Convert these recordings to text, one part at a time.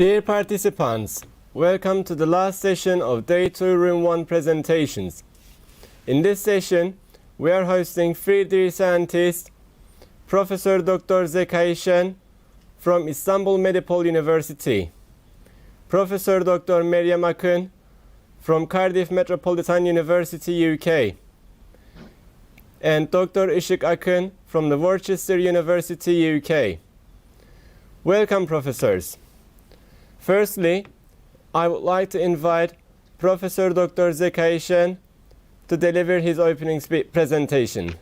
Dear participants, welcome to the last session of Day 2 Room 1 presentations. In this session, we are hosting three dear scientists, Professor Dr. Zekai from Istanbul Medipol University, Professor Dr. MERYEM AKIN from Cardiff Metropolitan University, UK, and Dr. IŞIK AKIN from the Worcester University, UK. Welcome, professors. Firstly, I would like to invite Professor Dr. Zekai to deliver his opening presentation.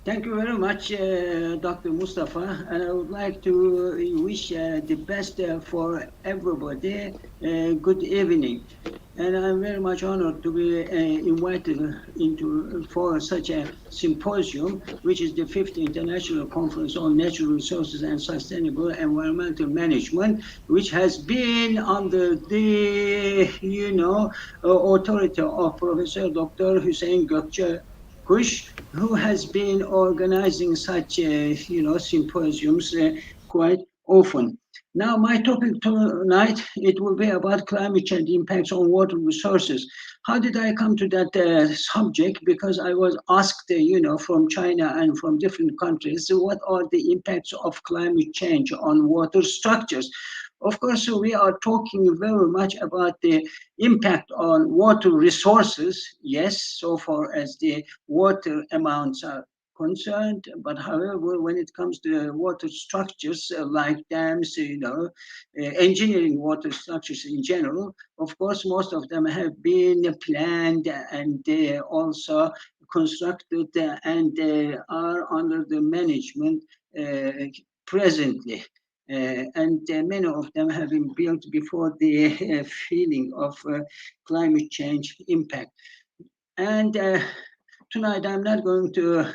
Thank you very much, Dr. Mustafa, and I would like to wish the best for everybody. Good evening, and I'm very much honored to be invited for such a symposium, which is the 5th International Conference on Natural Resources and Sustainable Environmental Management, which has been under the authority of Professor Dr. Hüseyin Gökçe Kuş, who has been organizing such symposiums quite often. Now, my topic tonight, it will be about climate change impacts on water resources. How did I come to that subject? Because I was asked, from China and from different countries, what are the impacts of climate change on water structures? Of course, we are talking very much about the impact on water resources, yes, so far as the water amounts are concerned. But however, when it comes to water structures like dams, engineering water structures in general, of course, most of them have been planned and also constructed and are under the management presently. And many of them have been built before the feeling of climate change impact. And tonight I'm not going to,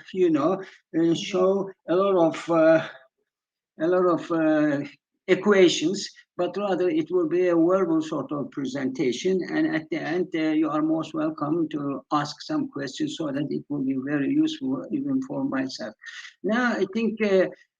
show a lot of equations, but rather it will be a verbal sort of presentation. And at the end, you are most welcome to ask some questions so that it will be very useful even for myself. Now, I think,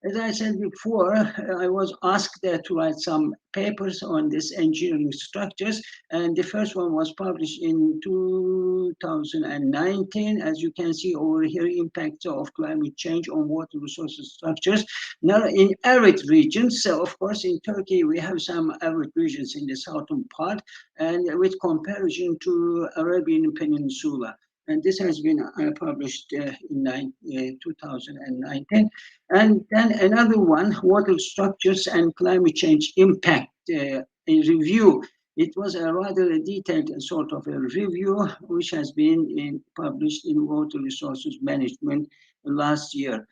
as I said before, I was asked to write some papers on this engineering structures, and the first one was published in 2019. As you can see over here, impacts of climate change on water resources structures. Now, in arid regions, of course, in Turkey, we have some arid regions in the southern part, and with comparison to Arabian Peninsula. And this has been published in 2019. And then another one, water structures and climate change impact, a review. It was a rather detailed sort of a review, which has been published in Water Resources Management last year.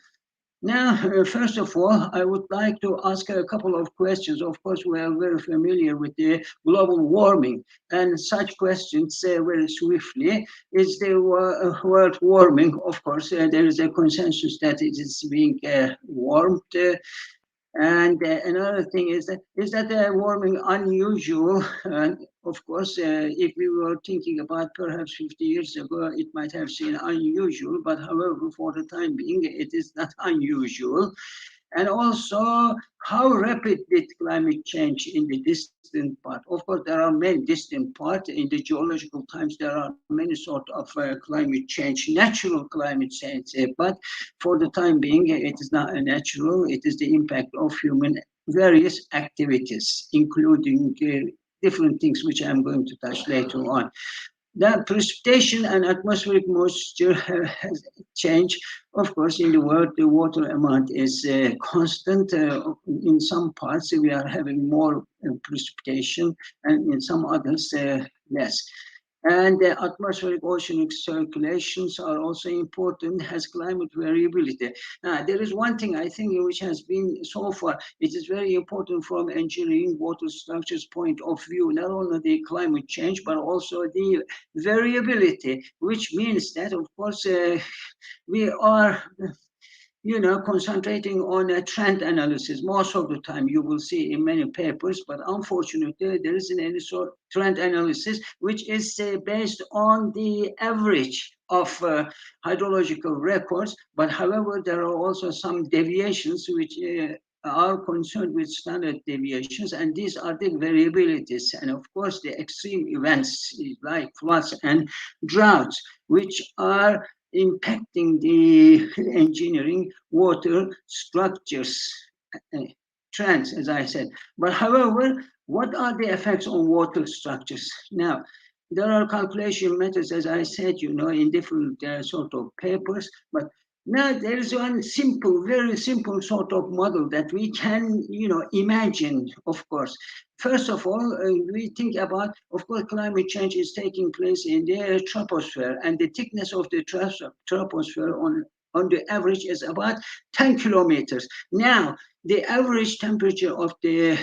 Now, first of all, I would like to ask a couple of questions. Of course, we are very familiar with the global warming, and such questions very swiftly. Is the world warming? Of course, there is a consensus that it is being warmed. And another thing is that warming unusual? And of course, if we were thinking about perhaps 50 years ago, it might have seemed unusual, but however, for the time being, it is not unusual. And also, how rapid did climate change in the distant part? Of course, there are many distant parts. In the geological times, there are many sort of climate change, natural climate change. But for the time being, it is not a natural. It is the impact of human various activities, including different things which I'm going to touch later on. The precipitation and atmospheric moisture has changed. Of course, in the world, the water amount is constant. In some parts, we are having more precipitation, and in some others, less. And the atmospheric oceanic circulations are also important, has climate variability. Now, there is one thing I think which has been so far, it is very important from engineering water structures point of view, not only the climate change, but also the variability, which means that, of course, we are concentrating on a trend analysis. Most of the time you will see in many papers, but unfortunately there isn't any sort of trend analysis which is based on the average of hydrological records. But however, there are also some deviations which are concerned with standard deviations, and these are the variabilities, and of course the extreme events like floods and droughts, which are impacting the engineering water structures trends, as I said. But however, what are the effects on water structures? Now, there are calculation methods, as I said, in different sort of papers, but now there is one simple, very simple sort of model that we can, imagine, of course. First of all, we think about, of course, climate change is taking place in the troposphere, and the thickness of the troposphere on the average is about 10 kilometers. Now, the average temperature of the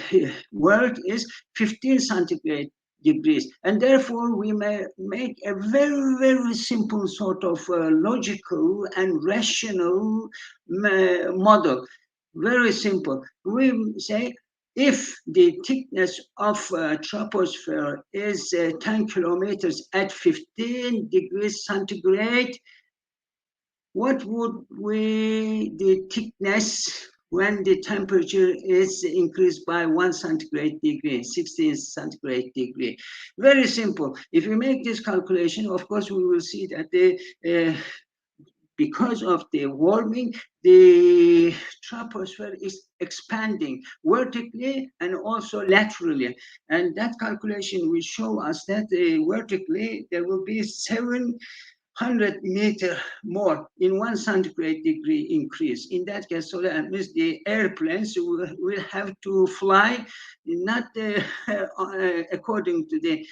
world is 15 centigrade degrees, and therefore we may make a very, very simple sort of logical and rational model. Very simple. We say if the thickness of troposphere is 10 kilometers at 15 degrees centigrade, what would the thickness when the temperature is increased by 1 centigrade degree, 16 centigrade degree? Very simple. If we make this calculation, of course, we will see that because of the warming, the troposphere is expanding vertically and also laterally. And that calculation will show us that vertically there will be 700 meters more in 1 centigrade degree increase. In that case, so that means the airplanes will have to fly not according to the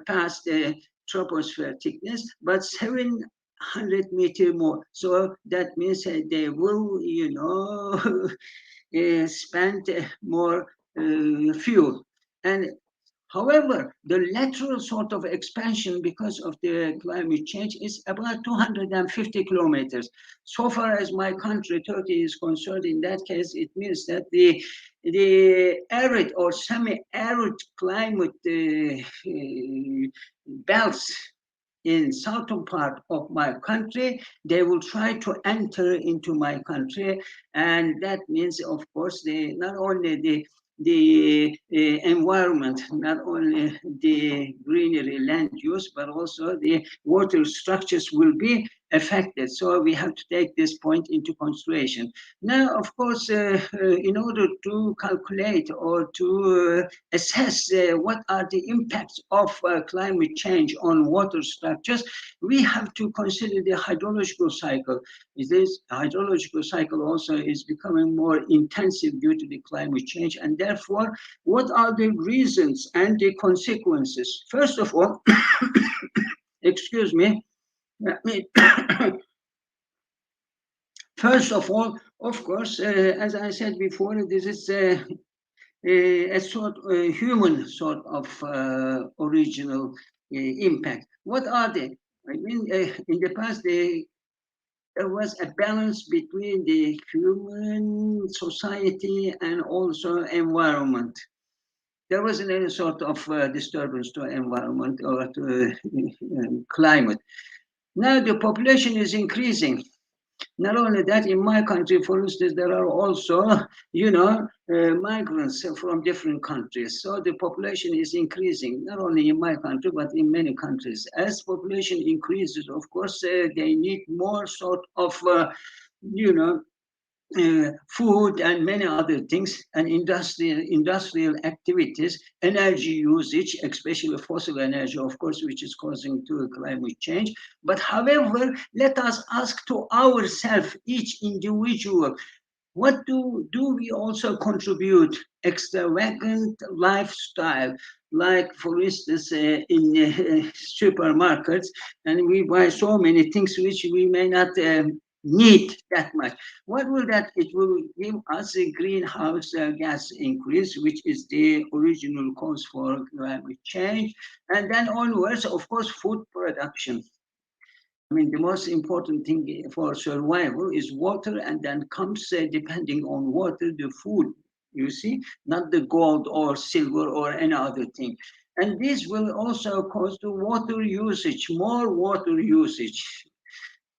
past troposphere thickness, but 700 meters more. So that means they will, spend more fuel. And however, the lateral sort of expansion because of the climate change is about 250 kilometers. So far as my country, Turkey, is concerned, in that case, it means that the arid or semi-arid climate belts in southern part of my country, they will try to enter into my country, and that means, of course, not only the environment, not only the greenery land use, but also the water structures will be affected. So we have to take this point into consideration. Now, of course, in order to calculate or to assess what are the impacts of climate change on water structures, we have to consider the hydrological cycle. This hydrological cycle also is becoming more intensive due to the climate change, and therefore, what are the reasons and the consequences? First of all, excuse me, first of all, of course, as I said before, this is a human sort of original impact. What are they? I mean, in the past, there was a balance between the human society and also environment. There wasn't any sort of disturbance to environment or to climate. Now the population is increasing. Not only that, in my country, for instance, there are also, migrants from different countries. So the population is increasing, not only in my country, but in many countries. As population increases, of course, they need more sort of, food and many other things, and industrial activities, energy usage, especially fossil energy, of course, which is causing to climate change. But however, let us ask to ourselves, each individual, what do we also contribute? Extravagant lifestyle, like for instance in supermarkets, and we buy so many things which we may not need that much. What will that? It will give us a greenhouse gas increase, which is the original cause for climate change. And then onwards, of course, food production. I mean, the most important thing for survival is water, and then comes, depending on water, the food, you see, not the gold or silver or any other thing. And this will also cause the water usage, more water usage.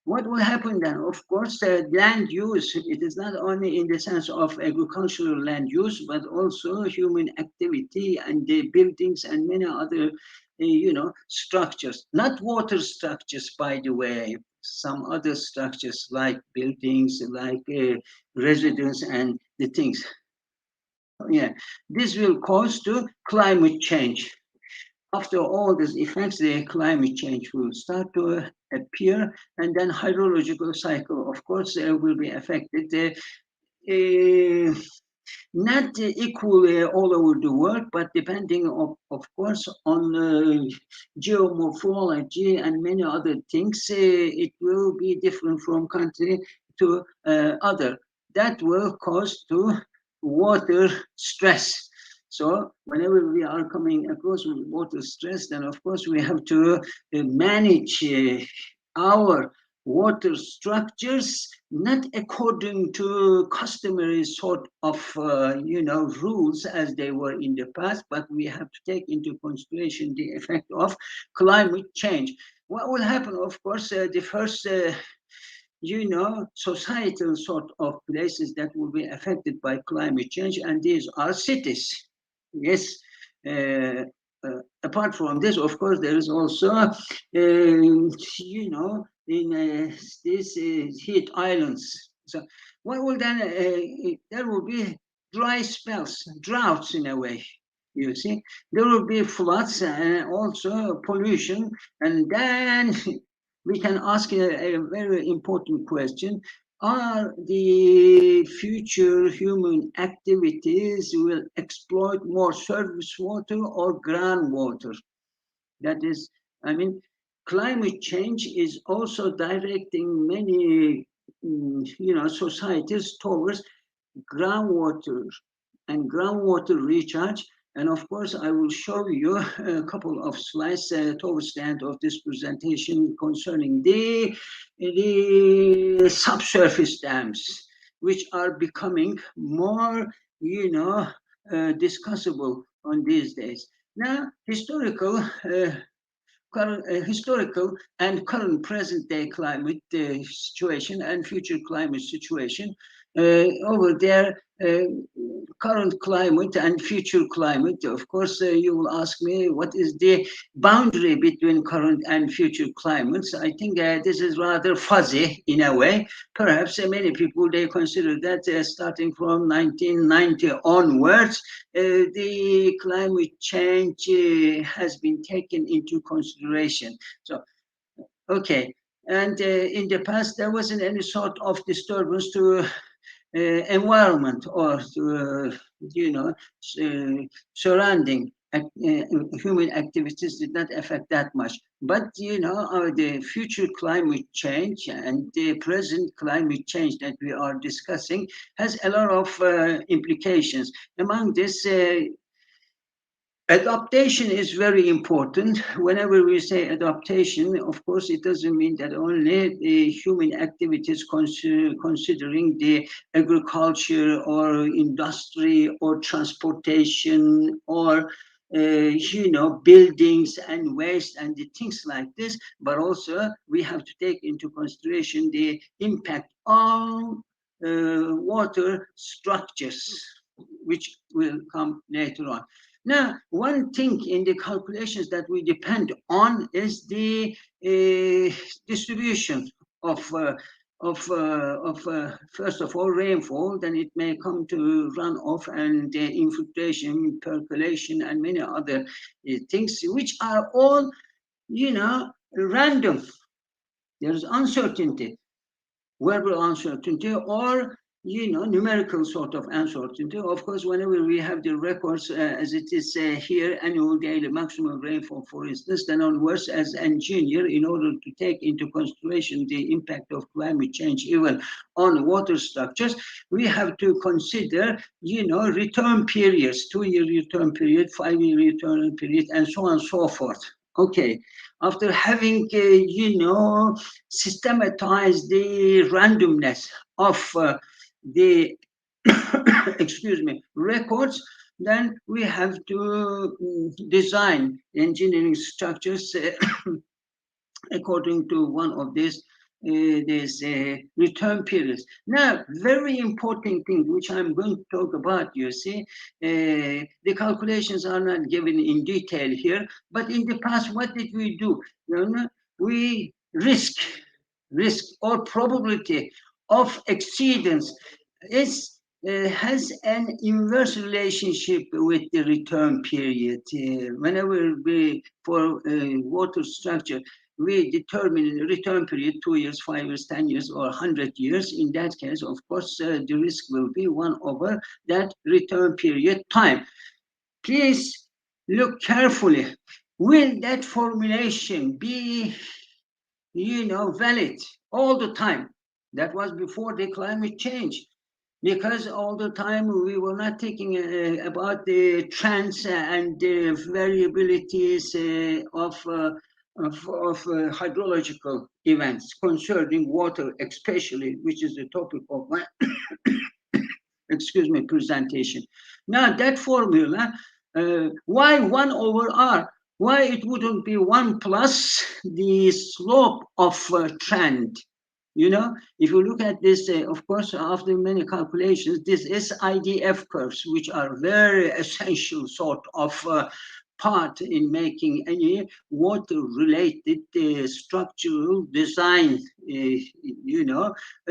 What will happen then? Of course, land use, it is not only in the sense of agricultural land use, but also human activity and the buildings and many other, structures. Not water structures, by the way, some other structures like buildings, like residence and the things. Yeah, this will cause to climate change. After all these effects, the climate change will start to appear, and then hydrological cycle, of course, will be affected. Not equally all over the world, but depending, of course, on geomorphology and many other things, it will be different from country to other. That will cause to water stress. So whenever we are coming across with water stress, then of course we have to manage our water structures not according to customary sort of rules as they were in the past, but we have to take into consideration the effect of climate change. What will happen, of course, the first societal sort of places that will be affected by climate change, and these are cities. Yes. Apart from this, of course, there is also, in these heat islands. So, what will then? There will be dry spells, droughts in a way. You see, there will be floods and also pollution, and then we can ask a very important question. Are the future human activities will exploit more surface water or groundwater? That is, I mean, climate change is also directing many, societies towards groundwater and groundwater recharge. And of course, I will show you a couple of slides towards the end of this presentation concerning the subsurface dams, which are becoming more, discussable on these days. Now, historical and current present day climate situation and future climate situation. Over there, current climate and future climate, of course, you will ask me what is the boundary between current and future climates. I think this is rather fuzzy in a way. Perhaps many people, they consider that starting from 1990 onwards, the climate change has been taken into consideration. So, okay. And in the past, there wasn't any sort of disturbance to environment or surrounding human activities did not affect that much. But the future climate change and the present climate change that we are discussing has a lot of implications. Among this, adaptation is very important. Whenever we say adaptation, of course, it doesn't mean that only the human activities considering the agriculture or industry or transportation or buildings and waste and the things like this, but also we have to take into consideration the impact on water structures, which will come later on. Now, one thing in the calculations that we depend on is the distribution of first of all rainfall. Then it may come to runoff and infiltration, percolation, and many other things, which are all random. There is uncertainty, verbal uncertainty, or numerical sort of uncertainty. Of course, whenever we have the records, as it is here, annual daily maximum rainfall, for instance, then onwards, as engineer, in order to take into consideration the impact of climate change even on water structures, we have to consider, return periods, 2-year return period, 5-year return period, and so on and so forth. Okay, after having, systematized the randomness of the records, then we have to design engineering structures according to one of these these return periods. Now, very important thing which I'm going to talk about, you see, the calculations are not given in detail here, but in the past, what did we do? You know, we risk or probability of exceedance has an inverse relationship with the return period. Whenever we, for water structure, we determine the return period 2 years, 5 years, 10 years, or 100 years. In that case, of course, the risk will be 1 over that return period time. Please look carefully. Will that formulation be, valid all the time? That was before the climate change, because all the time we were not thinking about the trends and the variabilities of hydrological events concerning water, especially, which is the topic of my presentation. Now that formula, why 1 over r? Why it wouldn't be 1 plus the slope of trend? If you look at this, of course, after many calculations, this is IDF curves, which are very essential sort of part in making any water-related structural design,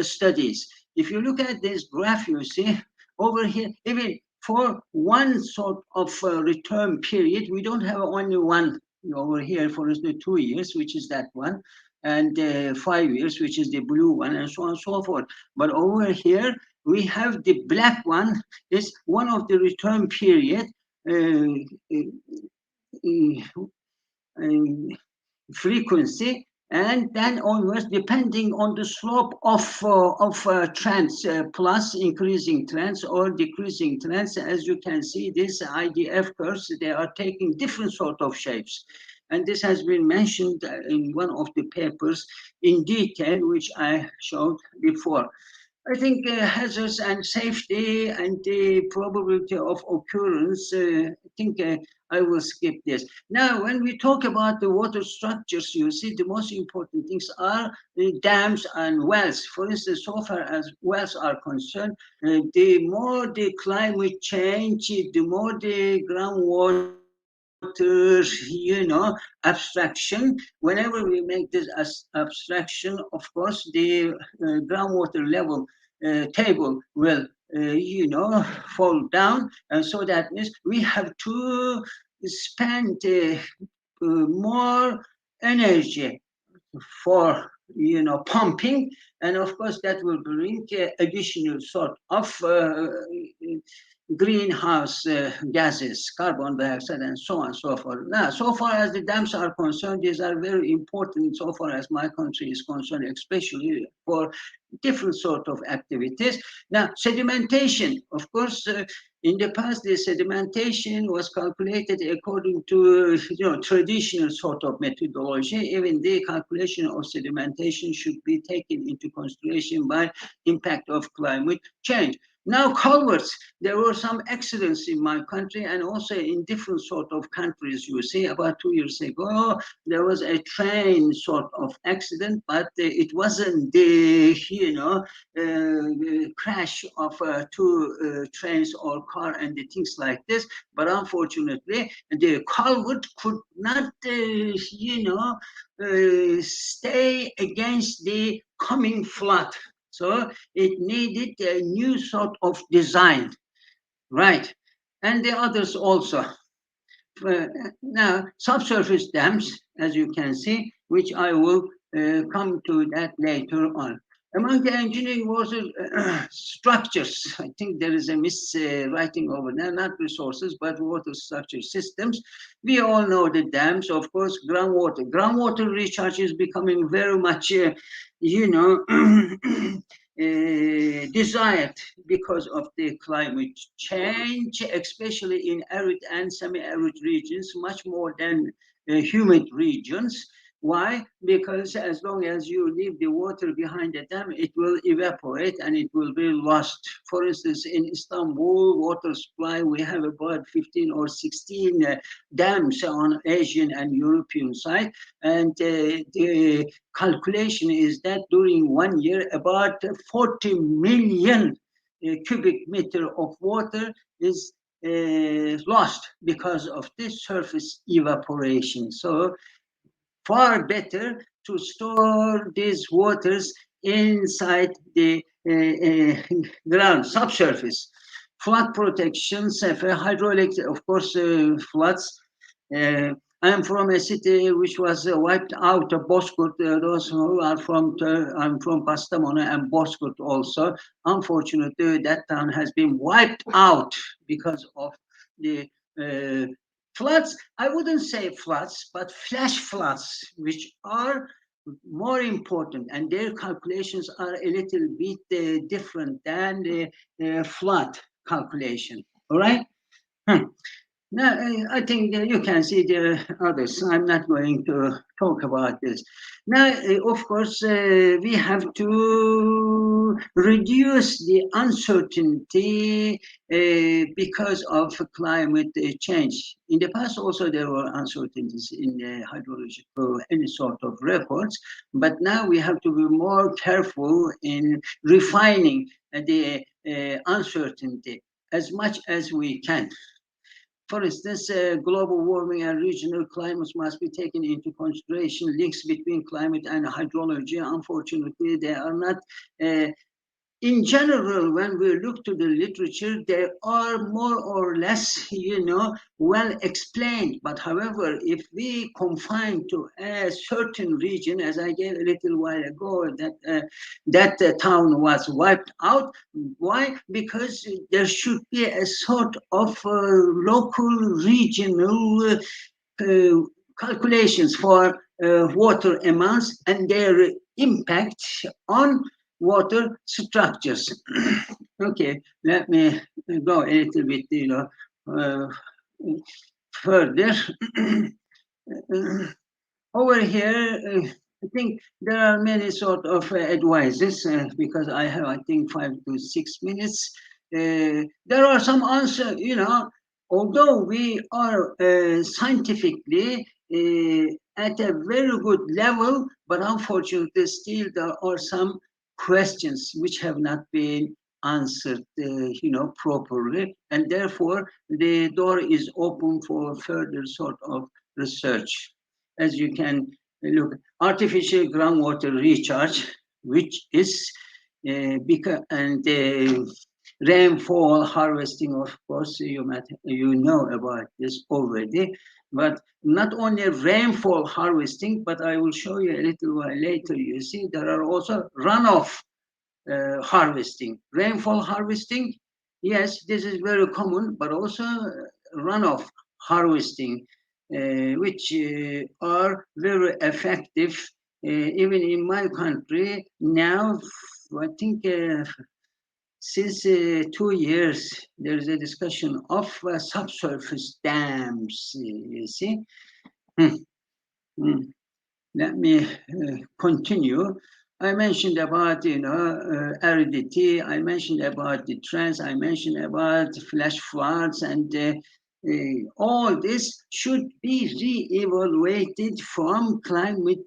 studies. If you look at this graph, you see over here, even for one sort of return period, we don't have only one over here, for instance, 2 years, which is that one, and 5 years, which is the blue one, and so on and so forth. But over here, we have the black one, is one of the return period frequency, and then onwards, depending on the slope of trends, plus increasing trends or decreasing trends. As you can see, these IDF curves, they are taking different sort of shapes. And this has been mentioned in one of the papers in detail, which I showed before. I think hazards and safety and the probability of occurrence, I think I will skip this. Now, when we talk about the water structures, you see the most important things are the dams and wells. For instance, so far as wells are concerned, the more the climate change, the more the groundwater abstraction. Whenever we make this as abstraction, of course, the groundwater level table will fall down, and so that means we have to spend more energy for pumping, and of course that will bring additional sort of greenhouse gases, carbon dioxide, and so on and so forth. Now, so far as the dams are concerned, these are very important so far as my country is concerned, especially for different sort of activities. Now, sedimentation, of course, in the past, the sedimentation was calculated according to traditional sort of methodology. Even the calculation of sedimentation should be taken into consideration by impact of climate change. Now, culverts, there were some accidents in my country and also in different sort of countries. You see, about 2 years ago, there was a train sort of accident, but it wasn't the, crash of 2 trains or car and the things like this. But unfortunately, the culvert could not, stay against the coming flood. So it needed a new sort of design, right? And the others also. Now, subsurface dams, as you can see, which I will come to that later on. Among the engineering water structures, I think there is a miswriting over there, not resources, but water structure systems. We all know the dams, of course, groundwater. Groundwater recharge is becoming very much, desired because of the climate change, especially in arid and semi-arid regions, much more than humid regions. Why? Because as long as you leave the water behind the dam, it will evaporate and it will be lost. For instance, in Istanbul water supply, we have about 15 or 16 dams on Asian and European side. And the calculation is that during 1 year, about 40 million cubic meter of water is lost because of this surface evaporation. So far better to store these waters inside the ground, subsurface. Flood protection, hydraulic, of course, floods. I am from a city which was wiped out of Bozkurt. Those who are from, I'm from Kastamonu and Bozkurt also. Unfortunately, that town has been wiped out because of the floods. I wouldn't say floods, but flash floods, which are more important, and their calculations are a little bit different than the flood calculation. All right. Now, I think you can see the others. I'm not going to talk about this. Now, of course, we have to reduce the uncertainty because of climate change. In the past, also, there were uncertainties in the hydrological, any sort of records, but now we have to be more careful in refining the uncertainty as much as we can. For instance, global warming and regional climates must be taken into consideration. Links between climate and hydrology, unfortunately, they are not in general, when we look to the literature, they are more or less, well explained. But however, if we confine to a certain region, as I gave a little while ago, that town was wiped out. Why? Because there should be a sort of local, regional calculations for water amounts and their impact on water structures. Okay, let me go a little bit, further. Over here, I think there are many sort of advices because I have, I think, 5 to 6 minutes. There are some answers, although we are scientifically at a very good level, but unfortunately still there are some questions which have not been answered, properly, and therefore the door is open for further sort of research. As you can look, artificial groundwater recharge, which is because and rainfall harvesting, of course, you know about this already. But not only rainfall harvesting, but I will show you a little while later. You see, there are also runoff harvesting, rainfall harvesting. Yes, this is very common, but also runoff harvesting, which are very effective. Even in my country now, I think since 2 years, there is a discussion of subsurface dams. You see. Let me continue. I mentioned about, aridity. I mentioned about the trends. I mentioned about flash floods, and all this should be re-evaluated from climate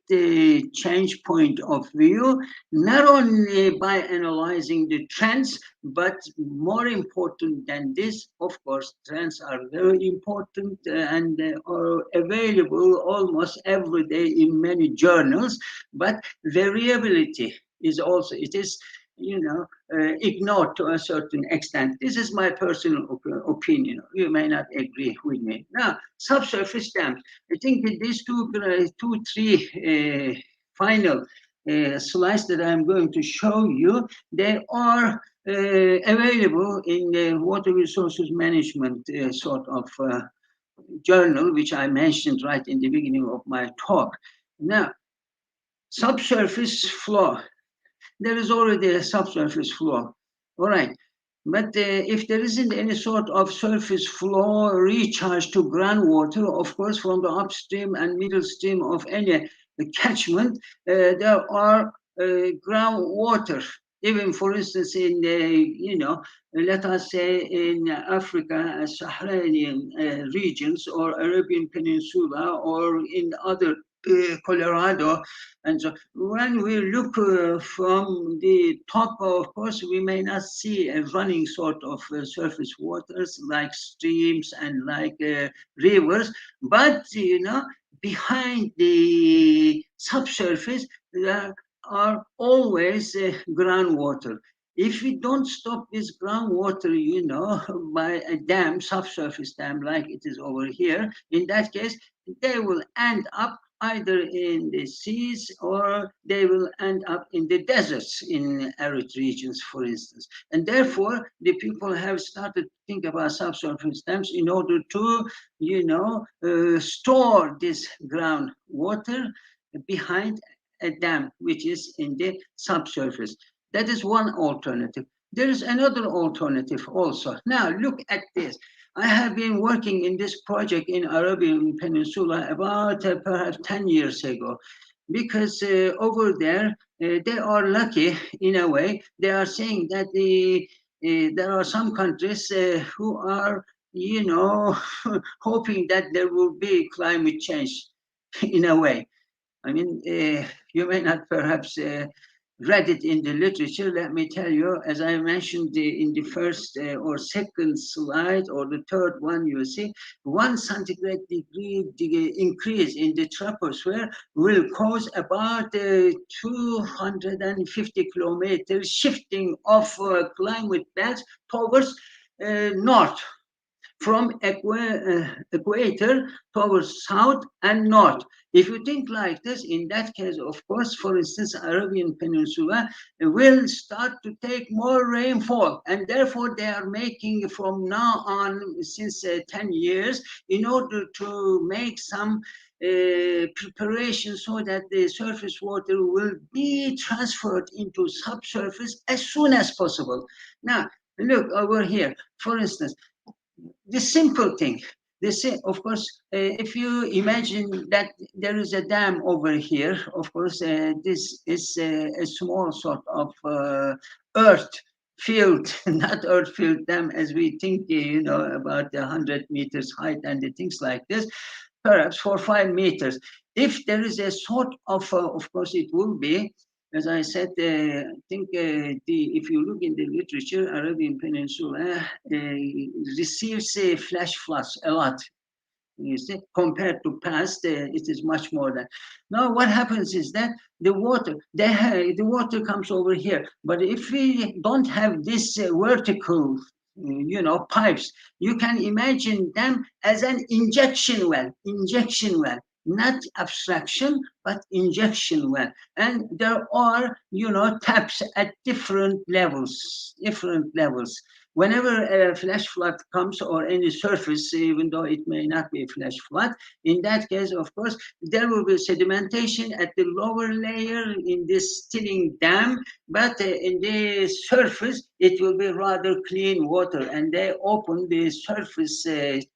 change point of view, not only by analyzing the trends, but more important than this, of course, trends are very important and are available almost every day in many journals, but variability is also, it is ignored to a certain extent. This is my personal opinion. You may not agree with me. Now, subsurface dams. I think these three final slides that I'm going to show you, they are available in the water resources management sort of journal, which I mentioned right in the beginning of my talk. Now, subsurface flow. There is already a subsurface flow, all right. But if there isn't any sort of surface flow recharge to groundwater, of course, from the upstream and middle stream of any catchment, there are groundwater. Even, for instance, in let us say in Africa, Saharan regions, or Arabian Peninsula, or in other Colorado, and so when we look from the top, of course, we may not see a running sort of surface waters like streams and like rivers, but behind the subsurface there are always groundwater. If we don't stop this groundwater, by a dam, subsurface dam, like it is over here, in that case, they will end up either in the seas, or they will end up in the deserts in arid regions, for instance. And therefore, the people have started to think about subsurface dams in order to, store this groundwater behind a dam, which is in the subsurface. That is one alternative. There is another alternative also. Now, look at this. I have been working in this project in Arabian Peninsula about perhaps 10 years ago, because over there, they are lucky in a way. They are saying that there are some countries who are, hoping that there will be climate change in a way. I mean, you may not perhaps read it in the literature. Let me tell you, as I mentioned in the first or second slide, or the third one, you see, 1 centigrade degree increase in the troposphere will cause about 250 kilometers shifting of climate belts towards north, from equator towards south and north. If you think like this, in that case, of course, for instance, Arabian Peninsula will start to take more rainfall, and therefore they are making from now on, since 10 years, in order to make some preparation so that the surface water will be transferred into subsurface as soon as possible. Now, look over here, for instance, the simple thing. Of course, if you imagine that there is a dam over here, of course, this is a small sort of earth filled, not earth filled dam as we think, about 100 meters height and the things like this, perhaps 4 or 5 meters. If there is a sort of course, it will be, as I said, I think if you look in the literature, Arabian Peninsula receives flash floods a lot. You see, compared to past, it is much more than. Now, what happens is that the water comes over here. But if we don't have this vertical, pipes, you can imagine them as an injection well, not abstraction, but injection well. And there are, taps at different levels. Whenever a flash flood comes, or any surface, even though it may not be a flash flood, in that case, of course, there will be sedimentation at the lower layer in this stilling dam, but in the surface, it will be rather clean water, and they open the surface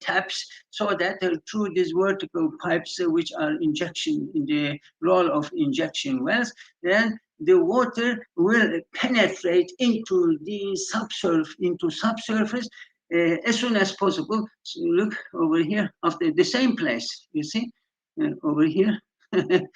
taps so that through these vertical pipes, which are injection, in the role of injection wells, then the water will penetrate into the subsurface as soon as possible. So look over here, after the same place, you see, over here. The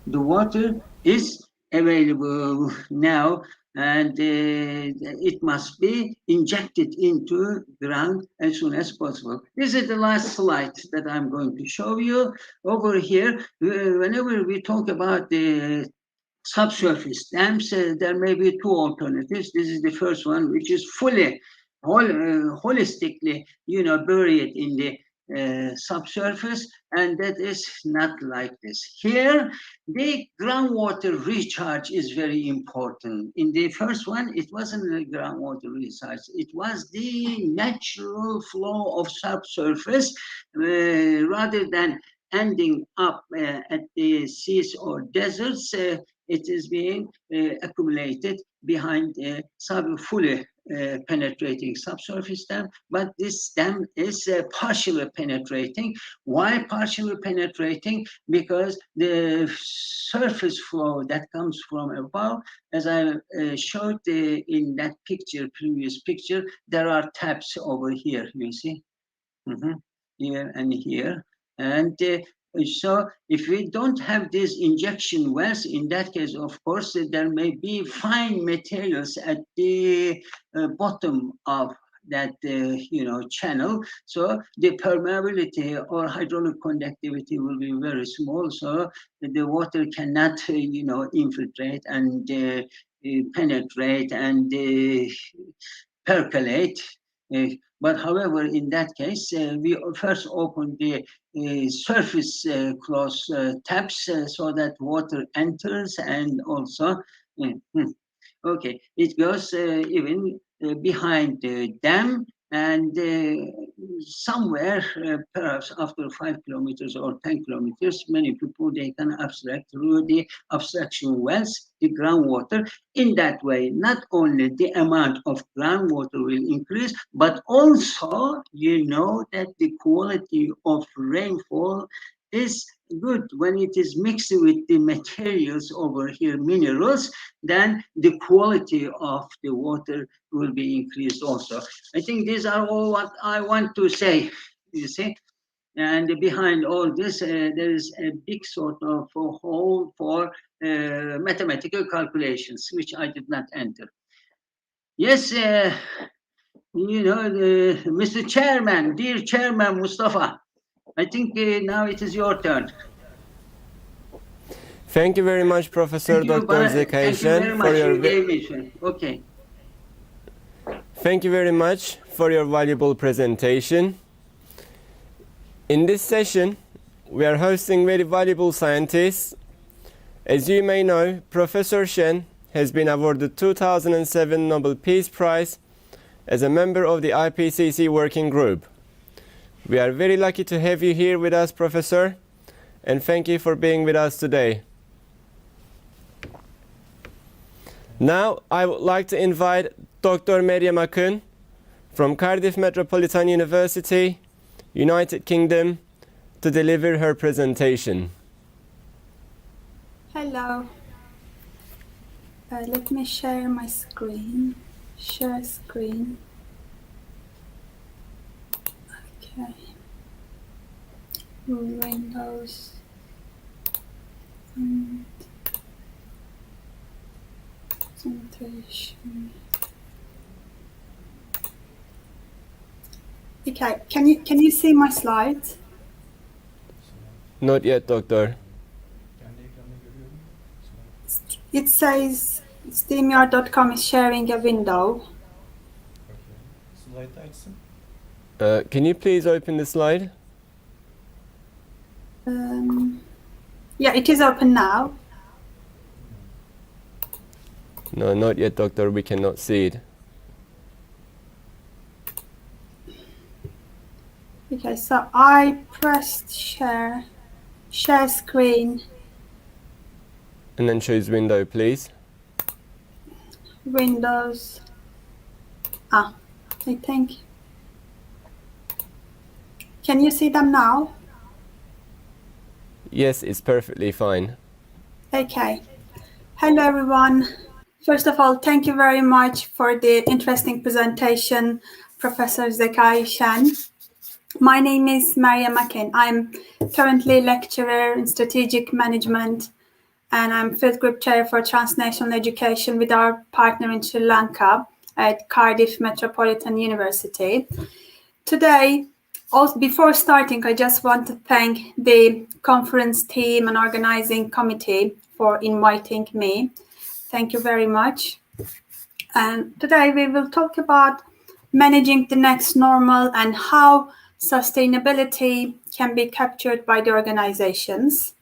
water is available now, and it must be injected into ground as soon as possible. This is the last slide that I'm going to show you. Over here, whenever we talk about the subsurface dams, there may be 2 alternatives. This is the first one, which is fully, holistically, buried in the subsurface, and that is not like this. Here, the groundwater recharge is very important. In the first one, it wasn't the groundwater recharge, it was the natural flow of subsurface, rather than ending up at the seas or deserts. It is being accumulated behind fully penetrating subsurface dam, but this dam is partially penetrating. Why partially penetrating? Because the surface flow that comes from above, as I showed in that picture, previous picture, there are taps over here, you see, here and here. And so if we don't have these injection wells, in that case, of course, there may be fine materials at the bottom of that channel. So the permeability or hydraulic conductivity will be very small. So the water cannot, infiltrate and penetrate and percolate. But however, in that case, we first open the surface close taps so that water enters, and also, okay, it goes even behind the dam, and somewhere, perhaps after 5 kilometers or 10 kilometers, many people, they can abstract through the abstraction wells, the groundwater. In that way, not only the amount of groundwater will increase, but also, that the quality of rainfall is good when it is mixed with the materials over here, minerals, then the quality of the water will be increased also. I think these are all what I want to say, you see. And behind all this, there is a big sort of a hole for mathematical calculations, which I did not enter. Yes, Mr. Chairman, dear Chairman Mustafa, I think now it is your turn. Thank you very much, Professor Dr. Zekaishan, for your Okay. Thank you very much for your valuable presentation. In this session, we are hosting very valuable scientists. As you may know, Professor Shen has been awarded 2007 Nobel Peace Prize as a member of the IPCC Working Group. We are very lucky to have you here with us, Professor, and thank you for being with us today. Now, I would like to invite Dr. MERYEM AKIN from Cardiff Metropolitan University, United Kingdom, to deliver her presentation. Hello. Let me share my screen. Share screen. Okay. Windows. And presentation. Okay. Can you see my slides? Not yet, Doctor. It says StreamYard.com is sharing a window. Can you please open the slide? Yeah, it is open now. No, not yet, Doctor. We cannot see it. Okay, so I pressed share screen. And then choose window, please. Windows. I think. Can you see them now? Yes, it's perfectly fine. Okay. Hello, everyone. First of all, thank you very much for the interesting presentation, Professor Zekaishan. My name is MERYEM AKIN. I'm currently lecturer in strategic management, and I'm field group chair for transnational education with our partner in Sri Lanka at Cardiff Metropolitan University. Today, also before starting, I just want to thank the conference team and organizing committee for inviting me. Thank you very much. And today we will talk about managing the next normal and how sustainability can be captured by the organizations.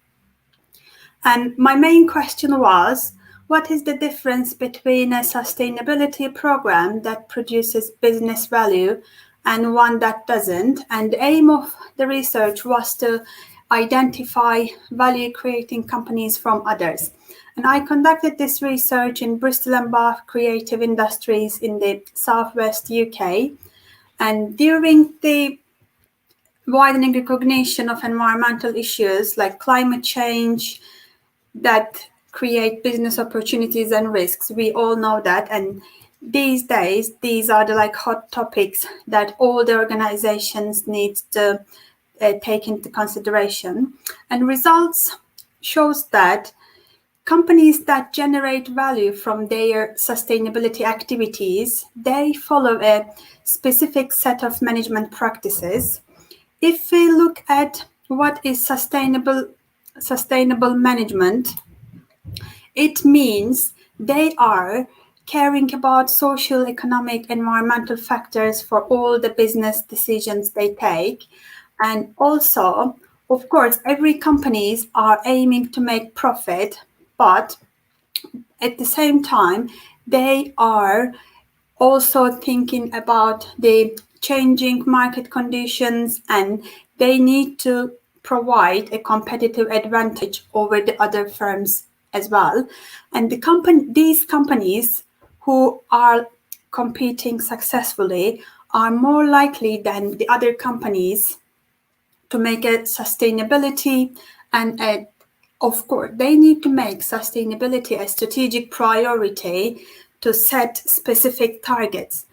And my main question was, what is the difference between a sustainability program that produces business value and one that doesn't? And the aim of the research was to identify value-creating companies from others. And I conducted this research in Bristol and Bath Creative Industries in the southwest UK. And during the widening recognition of environmental issues like climate change that create business opportunities and risks, we all know that. And these days, these are the hot topics that all the organizations need to take into consideration. And results shows that companies that generate value from their sustainability activities, they follow a specific set of management practices. If we look at what is sustainable management, it means they are caring about social, economic, environmental factors for all the business decisions they take. And also, of course, every companies are aiming to make profit, but at the same time, they are also thinking about the changing market conditions, and they need to provide a competitive advantage over the other firms as well. And these companies who are competing successfully are more likely than the other companies to make a sustainability, and of course, they need to make sustainability a strategic priority to set specific targets.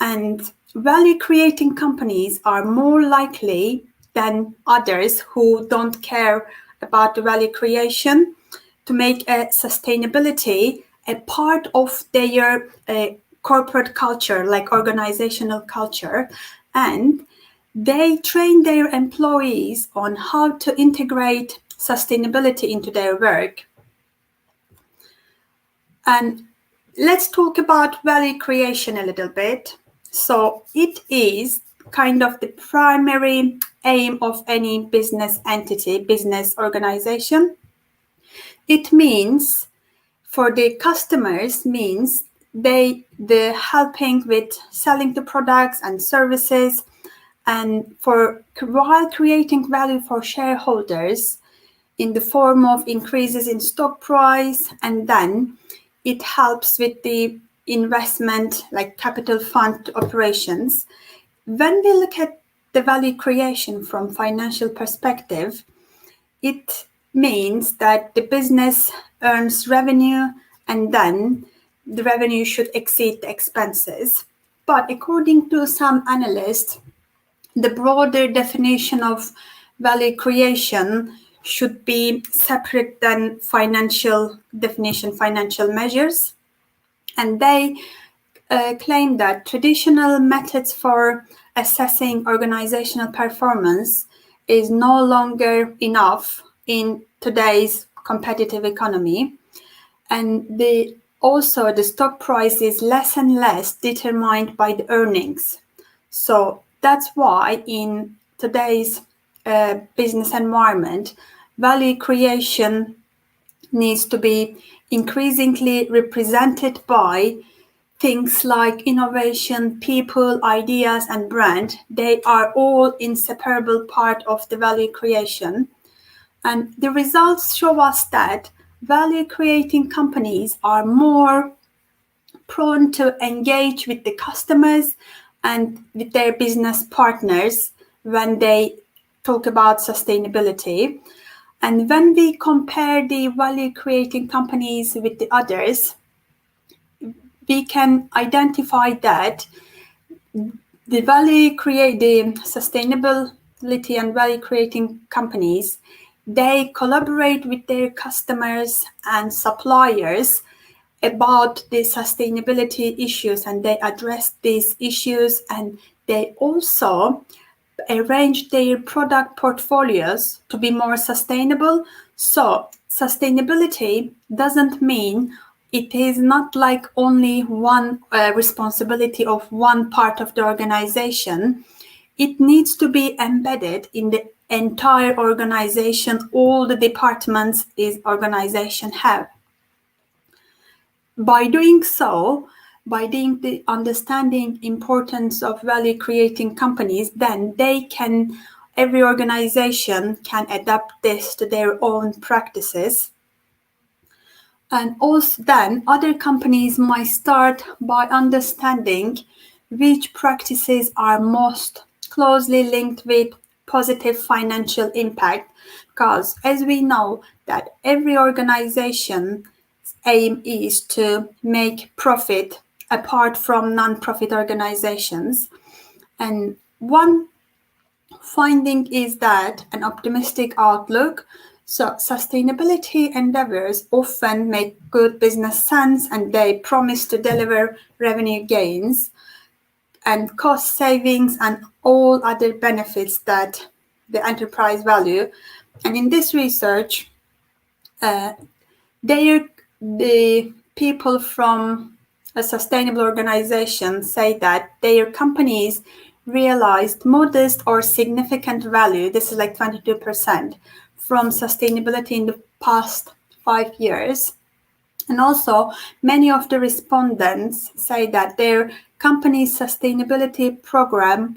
And value-creating companies are more likely than others who don't care about the value creation to make a sustainability a part of their corporate culture, like organizational culture. And they train their employees on how to integrate sustainability into their work. And let's talk about value creation a little bit. So it is kind of the primary aim of any business entity, business organization. It means for the customers means the helping with selling the products and services, and while creating value for shareholders in the form of increases in stock price, and then it helps with the investment like capital fund operations. When we look at the value creation from financial perspective, it means that the business earns revenue, and then the revenue should exceed the expenses. But according to some analysts, the broader definition of value creation should be separate than financial definition, financial measures. And they claim that traditional methods for assessing organizational performance is no longer enough in today's competitive economy. And also the stock price is less and less determined by the earnings. So that's why in today's business environment, value creation needs to be increasingly represented by things like innovation, people, ideas, and brand. They are all inseparable part of the value creation. And the results show us that value-creating companies are more prone to engage with the customers and with their business partners when they talk about sustainability. And when we compare the value-creating companies with the others, we can identify that the sustainability and value-creating companies, they collaborate with their customers and suppliers about the sustainability issues, and they address these issues, and they also arrange their product portfolios to be more sustainable. So sustainability doesn't mean it is not like only one responsibility of one part of the organization. It needs to be embedded in the entire organization, all the departments this organization have. By doing so, by the understanding importance of value creating companies, then every organization can adapt this to their own practices. And also then other companies might start by understanding which practices are most closely linked with positive financial impact, because as we know that every organization aim is to make profit apart from non-profit organizations. And one finding is that an optimistic outlook, so sustainability endeavors often make good business sense and they promise to deliver revenue gains and cost savings and all other benefits that the enterprise value. And in this research, the people from a sustainable organization say that their companies realized modest or significant value, this is like 22%, from sustainability in the past 5 years. And also, many of the respondents say that their company's sustainability program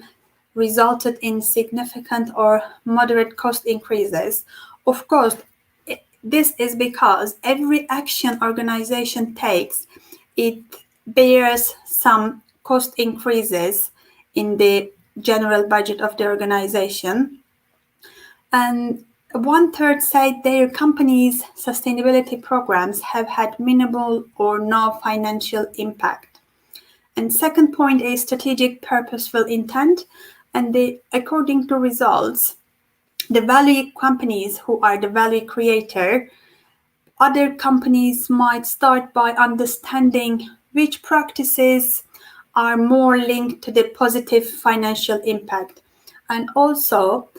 resulted in significant or moderate cost increases. Of course, this is because every action organization takes, it bears some cost increases in the general budget of the organization. And 1/3 say their company's sustainability programs have had minimal or no financial impact. And second point is strategic purposeful intent. And according to results, the value companies who are the value creator, other companies might start by understanding which practices are more linked to the positive financial impact. And also,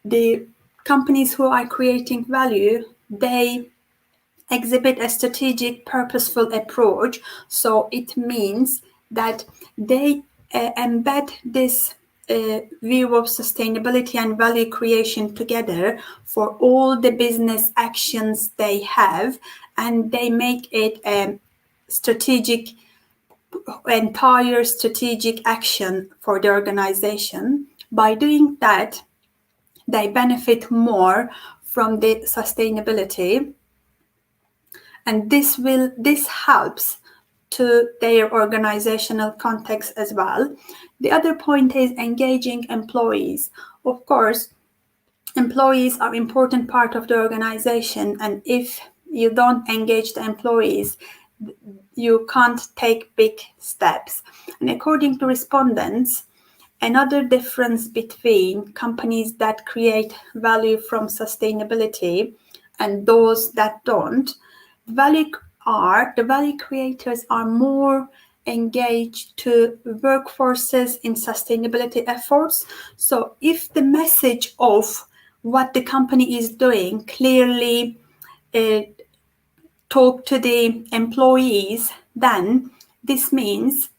the companies who are creating value, they exhibit a strategic, purposeful approach. So it means that they embed this view of sustainability and value creation together for all the business actions they have, and they make it a entire strategic action for the organization. By doing that, they benefit more from the sustainability, and this helps to their organizational context as well. The other point is engaging employees. Of course, employees are an important part of the organization, and if you don't engage the employees, you can't take big steps. And according to respondents, another difference between companies that create value from sustainability and those that don't, the value creators are more engaged to workforces in sustainability efforts. So if the message of what the company is doing clearly talk to the employees, then this means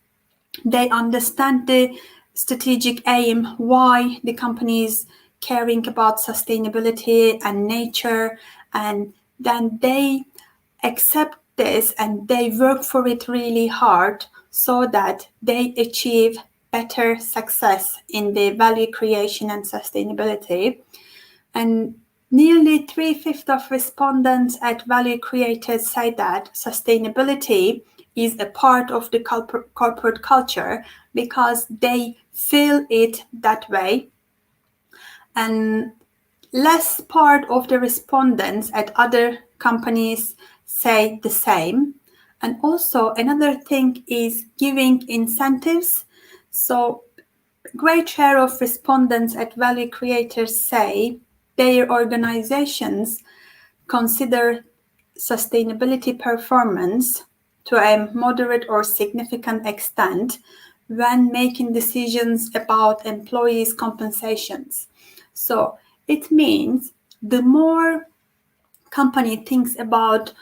they understand the strategic aim, why the company is caring about sustainability and nature, and then they accept this and they work for it really hard so that they achieve better success in the value creation and sustainability. And nearly 3/5 of respondents at Value Creators say that sustainability is a part of the corporate culture because they feel it that way. And less part of the respondents at other companies say the same. And also another thing is giving incentives. So great share of respondents at Value Creators say their organizations consider sustainability performance to a moderate or significant extent when making decisions about employees' compensations. So it means the more company thinks about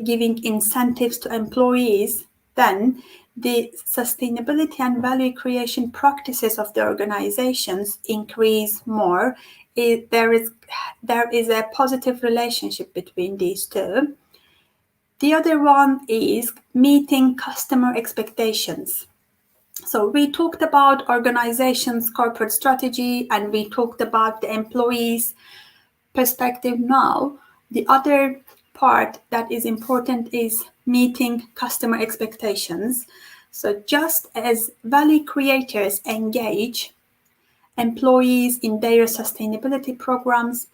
giving incentives to employees, then the sustainability and value creation practices of the organizations increase more. There is a positive relationship between these two. The other one is meeting customer expectations. So we talked about organizations' corporate strategy and we talked about the employees' perspective now. The other part that is important is meeting customer expectations. So just as value creators engage employees in their sustainability programs,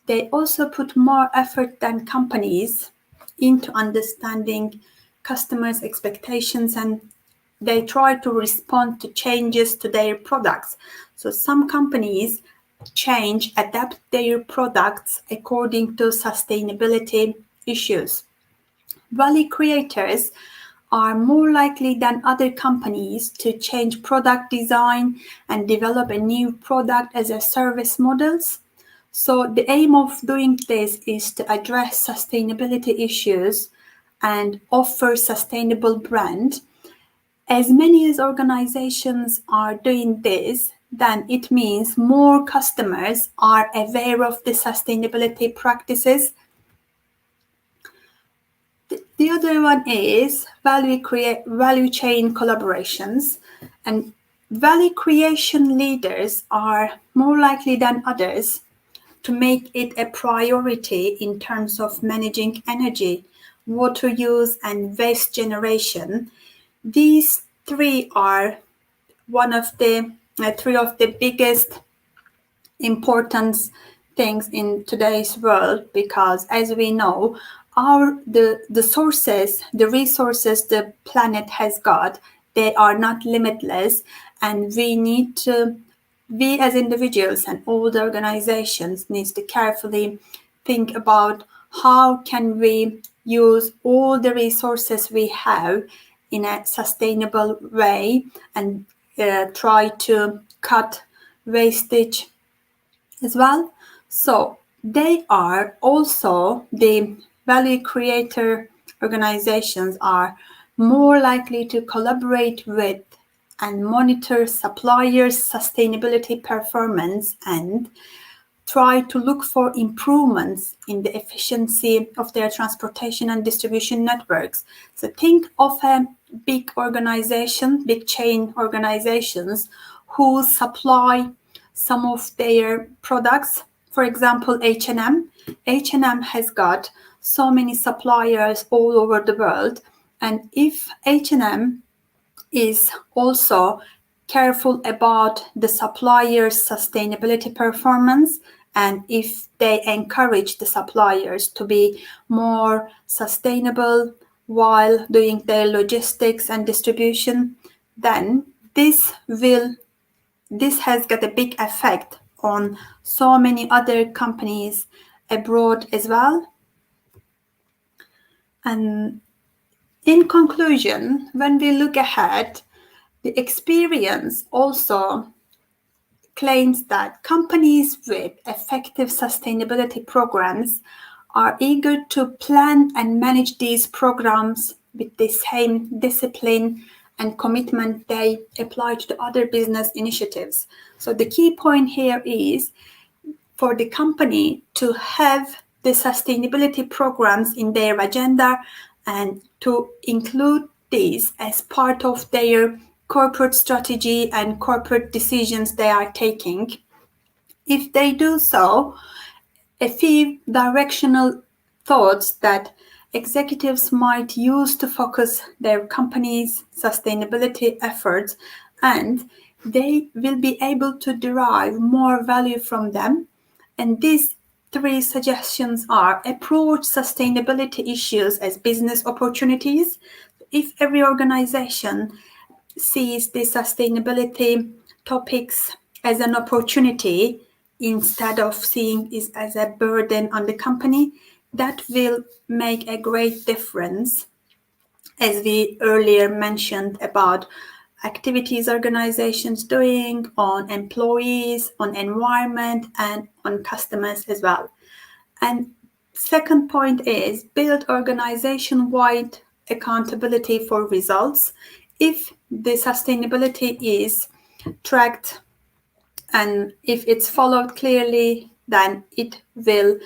they also put more effort than companies into understanding customers' expectations, and they try to respond to changes to their products. So some companies adapt their products according to sustainability issues. Value creators are more likely than other companies to change product design and develop a new product as a service models. So the aim of doing this is to address sustainability issues and offer sustainable brand. As many as organizations are doing this, then it means more customers are aware of the sustainability practices. The other one is value chain collaborations, and value creation leaders are more likely than others to make it a priority in terms of managing energy, water use, and waste generation. These three are three of the biggest importance things in today's world, because as we know, the resources the planet has got, they are not limitless, and we as individuals and all the organizations needs to carefully think about how can we use all the resources we have in a sustainable way, and try to cut wastage as well. So they are also, the value creator organizations are more likely to collaborate with and monitor suppliers' sustainability performance and try to look for improvements in the efficiency of their transportation and distribution networks. So think of a big organization, big chain organizations who supply some of their products. For example, H&M. H&M has got so many suppliers all over the world, and if H&M is also careful about the suppliers' sustainability performance, and if they encourage the suppliers to be more sustainable while doing their logistics and distribution, then this has got a big effect on so many other companies abroad as well. And in conclusion, when we look ahead, the experience also claims that companies with effective sustainability programs are eager to plan and manage these programs with the same discipline and commitment they apply to the other business initiatives. So the key point here is for the company to have the sustainability programs in their agenda and to include these as part of their corporate strategy and corporate decisions they are taking. If they do so, a few directional thoughts that executives might use to focus their company's sustainability efforts, and they will be able to derive more value from them. And these three suggestions are: approach sustainability issues as business opportunities. If every organization sees the sustainability topics as an opportunity instead of seeing it as a burden on the company, that will make a great difference, as we earlier mentioned about activities organizations doing on employees, on environment, and on customers as well. And second point is build organization-wide accountability for results. If the sustainability is tracked and if it's followed clearly, then it will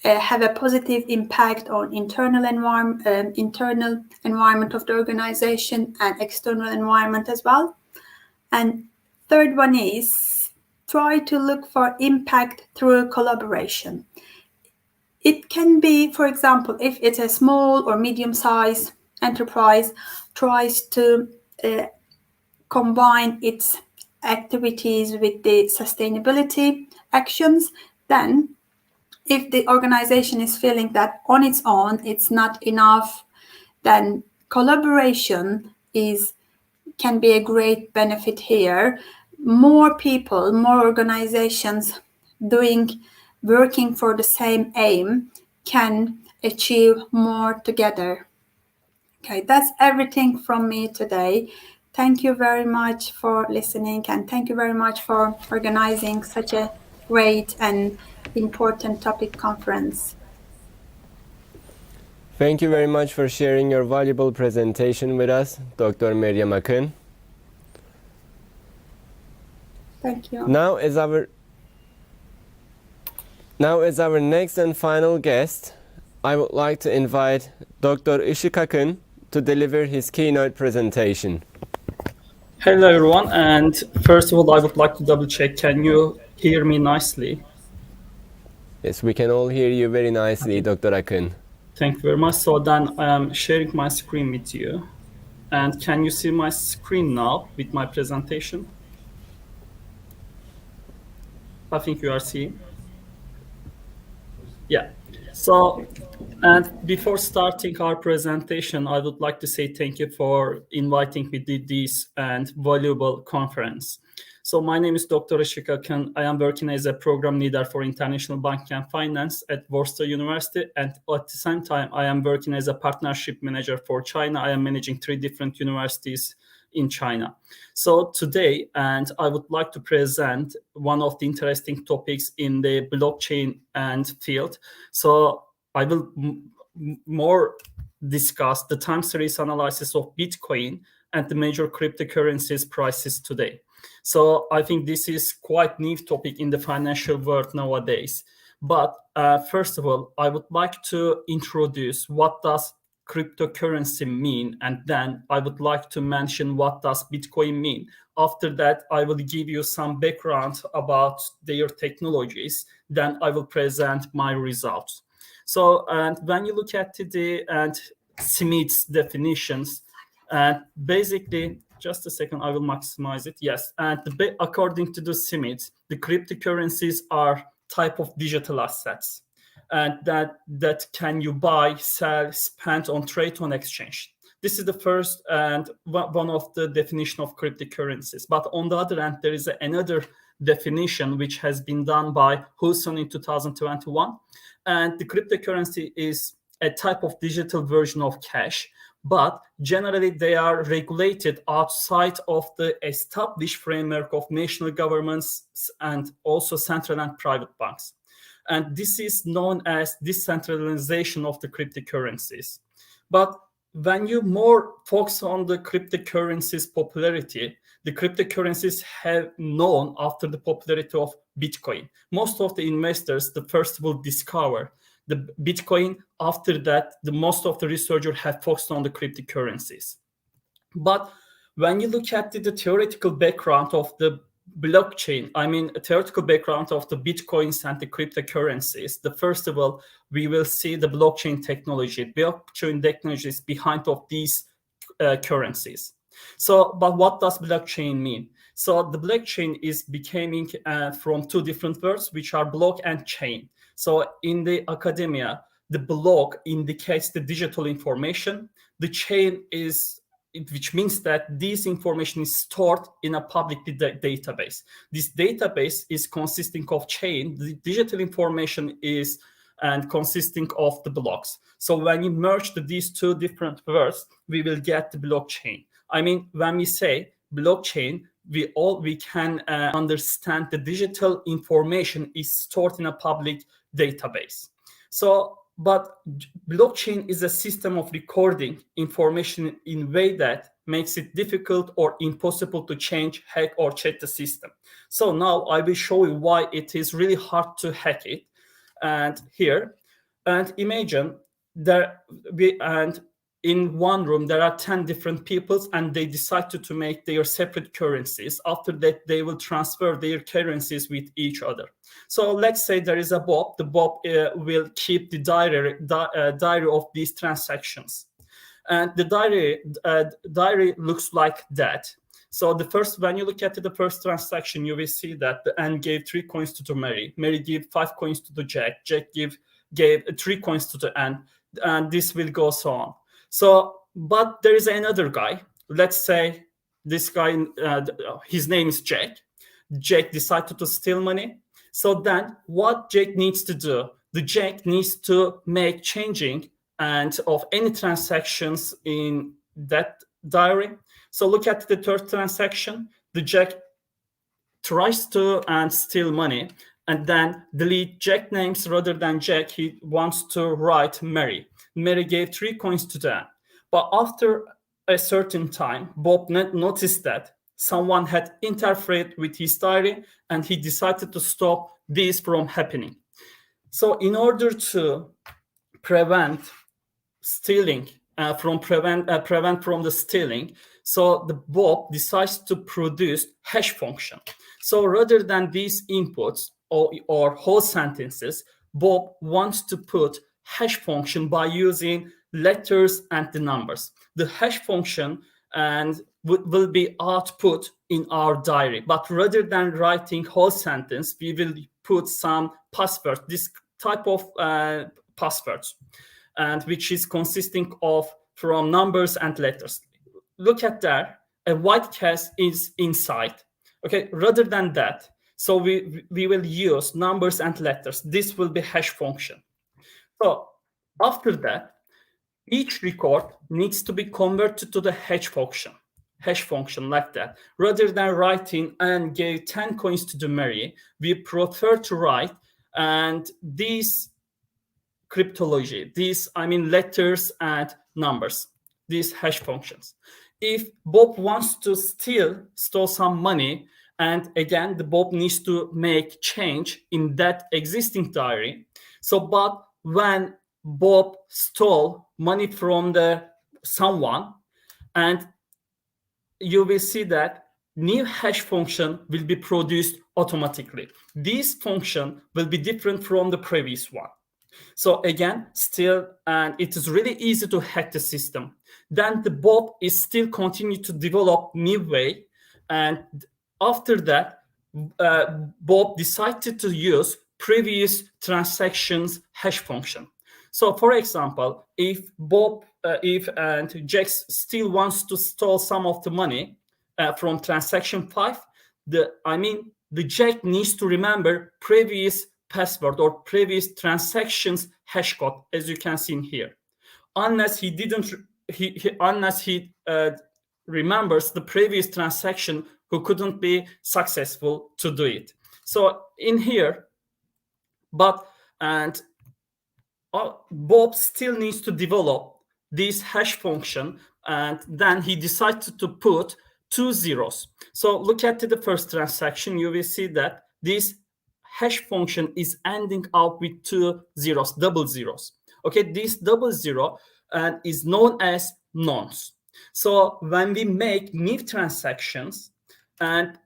have a positive impact on internal environment of the organization and external environment as well. And third one is try to look for impact through collaboration. It can be, for example, if it's a small or medium-sized enterprise tries to combine its activities with the sustainability actions, then if the organization is feeling that on its own it's not enough, then collaboration can be a great benefit here. More people, more organizations working for the same aim can achieve more together. Okay, that's everything from me today. Thank you very much for listening, and thank you very much for organizing such a great and important topic conference. Thank you very much for sharing your valuable presentation with us, Dr. MERYEM AKIN. Thank you. Now as our next and final guest, I would like to invite Dr. IŞIK AKIN to deliver his keynote presentation. Hello everyone, and first of all I would like to double check, can you hear me nicely? Yes, we can all hear you very nicely, okay. Dr. AKIN. Thank you very much. So then I am sharing my screen with you. And can you see my screen now with my presentation? I think you are seeing. Yeah. So, and before starting our presentation, I would like to say thank you for inviting me to this and valuable conference. So my name is Dr. IŞIK AKIN. I am working as a program leader for International Banking and Finance at Worcester University. And at the same time, I am working as a partnership manager for China. I am managing 3 different universities in China. So today, and I would like to present one of the interesting topics in the blockchain and field. So I will more discuss the time series analysis of Bitcoin and the major cryptocurrencies prices today. So I think this is quite new topic in the financial world nowadays. But first of all, I would like to introduce what does cryptocurrency mean, and then I would like to mention what does Bitcoin mean. After that, I will give you some background about their technologies. Then I will present my results. So, and when you look at the SAEED's definitions, basically, just a second, I will maximize it. Yes, and according to the SAEED, the cryptocurrencies are type of digital assets, and that can you buy, sell, spend on trade on exchange. This is the first and one of the definition of cryptocurrencies. But on the other hand, there is another definition which has been done by Hudson in 2021, and the cryptocurrency is a type of digital version of cash, but generally they are regulated outside of the established framework of national governments and also central and private banks. And this is known as decentralization of the cryptocurrencies. But when you more focus on the cryptocurrencies popularity, the cryptocurrencies have known after the popularity of Bitcoin. Most of the investors, the first will discover the Bitcoin. After that, the most of the researchers have focused on the cryptocurrencies. But when you look at the theoretical background of the blockchain, I mean, a theoretical background of the Bitcoins and the cryptocurrencies, the first of all, we will see the blockchain technology. Blockchain technology is behind of these currencies. So, but what does blockchain mean? So the blockchain is becoming from 2 different words, which are block and chain. So in the academia, the block indicates the digital information. The chain is, which means that this information is stored in a public database. This database is consisting of chain. The digital information is consisting of the blocks. So when you merge these 2 different words, we will get the blockchain. I mean, when we say blockchain, we can understand the digital information is stored in a public database. So, but blockchain is a system of recording information in a way that makes it difficult or impossible to change, hack, or check the system. So now I will show you why it is really hard to hack it. And here, and imagine that in one room there are 10 different peoples and they decide to make their separate currencies. After that, they will transfer their currencies with each other. So let's say there is a Bob. The Bob will keep the diary of these transactions. And the diary looks like that. So when you look at the first transaction, you will see that the N gave 3 coins to Mary. Mary gave 5 coins to the Jack. Jack gave 3 coins to the N. And this will go so on. So, but there is another guy. Let's say this guy, his name is Jack. Jack decided to steal money. So then what Jack needs to do? The Jack needs to make changing and of any transactions in that diary. So look at the third transaction. The Jack tries to steal money and then delete Jack names rather than Jack. He wants to write Mary. Mary gave 3 coins to them. But after a certain time, Bob noticed that someone had interfered with his diary and he decided to stop this from happening. So in order to prevent stealing, prevent from the stealing, so the Bob decides to produce hash function. So rather than these inputs or whole sentences, Bob wants to put hash function by using letters and the numbers. The hash function will be output in our diary, but rather than writing whole sentence, we will put some password, this type of passwords, and which is consisting of from numbers and letters. Look at that, a white case is inside. Okay, rather than that, so we will use numbers and letters. This will be hash function. So after that, each record needs to be converted to the hash function like that. Rather than writing and gave 10 coins to the Mary, we prefer to write and these cryptology, letters and numbers, these hash functions. If Bob wants to steal some money, and again, the Bob needs to make change in that existing diary. So, but when Bob stole money from someone, and you will see that new hash function will be produced automatically. This function will be different from the previous one. So again, still, and it is really easy to hack the system. Then the Bob is still continue to develop new way, and after that, Bob decided to use previous transactions hash function. So, for example, if Jack still wants to steal some of the money from transaction 5, the Jack needs to remember previous password or previous transactions hash code, as you can see in here. Unless he remembers the previous transaction, who couldn't be successful to do it. So in here, Bob still needs to develop this hash function, and then he decided to put 2 zeros. So look at the first transaction, you will see that this hash function is ending out with 2 zeros, double zeros. Okay, this double zero is known as nonce. So when we make new transactions, and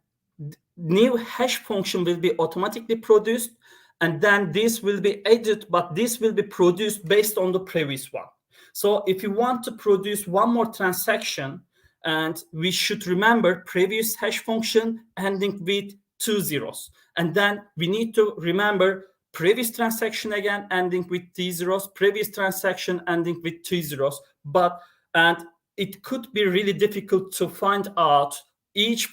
new hash function will be automatically produced, and then this will be added, but this will be produced based on the previous one. So if you want to produce one more transaction, and we should remember previous hash function ending with 2 zeros. And then we need to remember previous transaction again ending with 3 zeros, previous transaction ending with 2 zeros. And it could be really difficult to find out each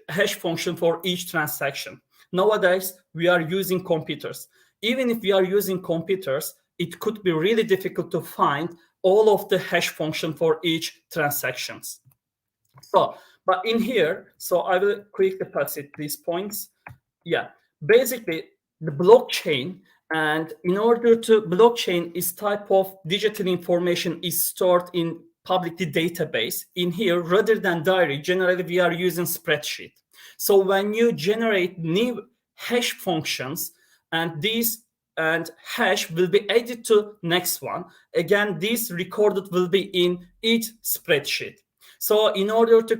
hash function for each transaction. Nowadays, we are using computers. Even if we are using computers, it could be really difficult to find all of the hash function for each transactions. So, but in here, so I will quickly pass it these points. Yeah, basically the blockchain, and in order to blockchain is type of digital information is stored in publicly database. In here, rather than diary, generally we are using spreadsheet. So when you generate new hash functions, and these and hash will be added to next one. Again, this recorded will be in each spreadsheet. So in order to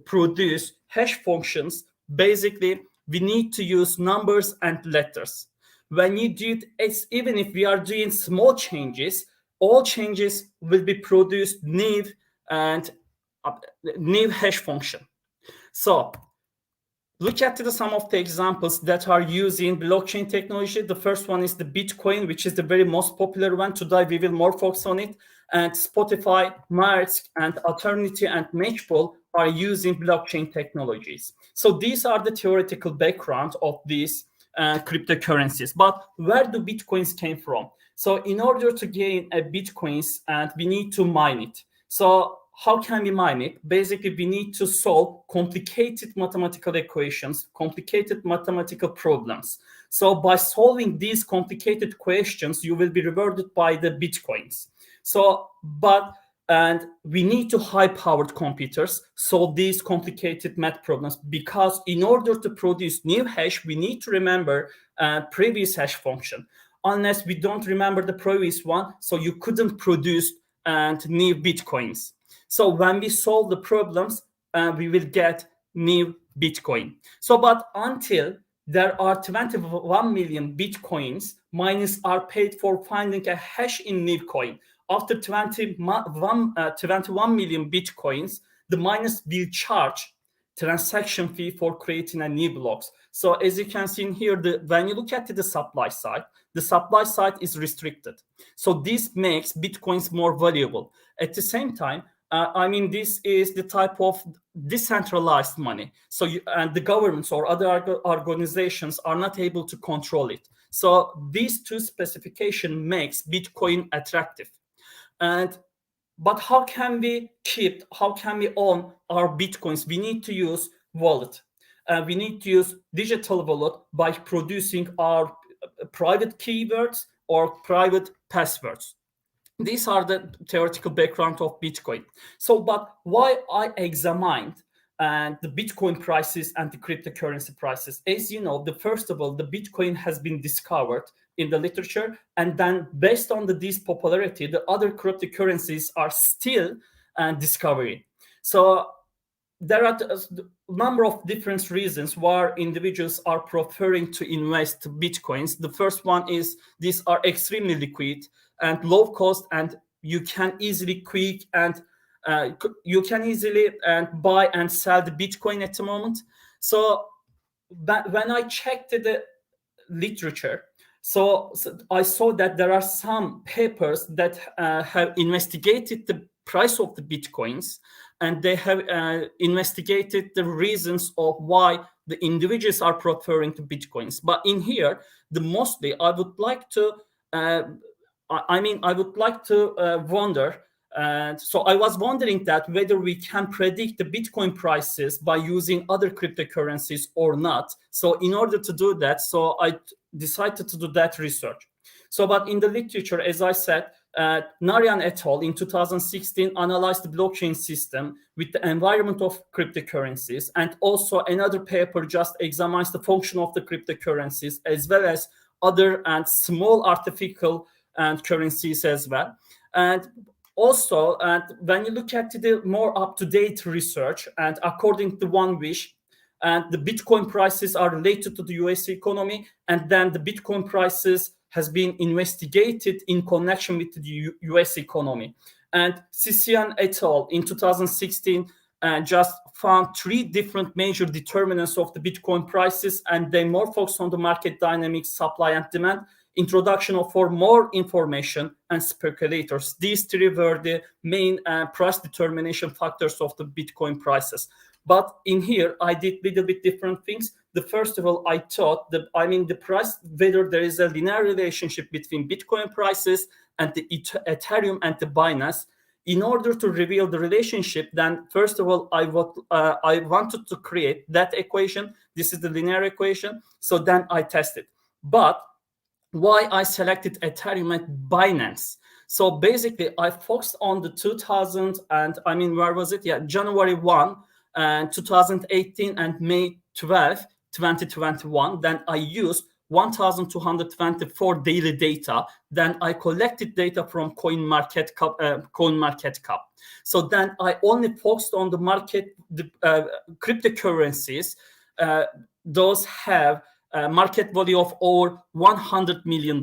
produce hash functions, basically we need to use numbers and letters. When you do it, even if we are doing small changes, all changes will be produced new and new hash function. So look at some of the examples that are using blockchain technology. The first one is the Bitcoin, which is the very most popular one. Today we will more focus on it. And Spotify, Mars, and Alternity and Matchpool are using blockchain technologies. So these are the theoretical background of these cryptocurrencies. But where do Bitcoins came from? So in order to gain a Bitcoins, and we need to mine it. So how can we mine it? Basically, we need to solve complicated mathematical equations, complicated mathematical problems. So by solving these complicated questions, you will be rewarded by the Bitcoins. So, and we need to high-powered computers solve these complicated math problems, because in order to produce new hash, we need to remember previous hash function. Unless we don't remember the previous one, so you couldn't produce new Bitcoins. So when we solve the problems, we will get new Bitcoin. So, but until there are 21 million Bitcoins, miners are paid for finding a hash in new coin. After 21 million Bitcoins, the miners will charge transaction fee for creating a new blocks. So as you can see in here, when you look at the supply side is restricted. So this makes Bitcoins more valuable. At the same time, this is the type of decentralized money. So and the governments or other organizations are not able to control it. So these two specifications makes Bitcoin attractive. But how can we own our Bitcoins? We need to use wallet. We need to use digital wallet by producing our private keywords or private passwords. These are the theoretical background of Bitcoin. So, but why I examined the Bitcoin prices and the cryptocurrency prices? As you know, first of all, the Bitcoin has been discovered in the literature, and then based on this popularity, the other cryptocurrencies are still discovering. So there are a number of different reasons why individuals are preferring to invest Bitcoins. The first one is these are extremely liquid and low cost, and you can easily buy and sell the Bitcoin at the moment. So when I checked the literature, so I saw that there are some papers that have investigated the price of the Bitcoins, and they have investigated the reasons of why the individuals are preferring the Bitcoins. But in here, mostly I would like to wonder. So I was wondering that whether we can predict the Bitcoin prices by using other cryptocurrencies or not. So in order to do that, so I decided to do that research. So, but in the literature, as I said, Narayan et al. In 2016 analyzed the blockchain system with the environment of cryptocurrencies, and also another paper just examines the function of the cryptocurrencies as well as other and small artificial currencies as well. And also, when you look at the more up-to-date research, and according to One Wish, and the Bitcoin prices are related to the US economy, and then the Bitcoin prices has been investigated in connection with the US economy. And Sisian et al. In 2016 just found 3 different major determinants of the Bitcoin prices, and they more focus on the market dynamics, supply and demand, introduction of for more information, and speculators. These 3 were the main price determination factors of the Bitcoin prices. But in here, I did a little bit different things. First of all, I thought the price, whether there is a linear relationship between Bitcoin prices and the Ethereum and the Binance. In order to reveal the relationship, then first of all, I wanted to create that equation. This is the linear equation. So then I tested. But why I selected Ethereum and Binance? So basically, I focused on the 2000 and where was it? Yeah, January 1, 2018 and May 12, 2021. Then I used 1,224 daily data. Then I collected data from CoinMarketCap. So then I only focused on the market, the cryptocurrencies. Those have a market value of over $100 million.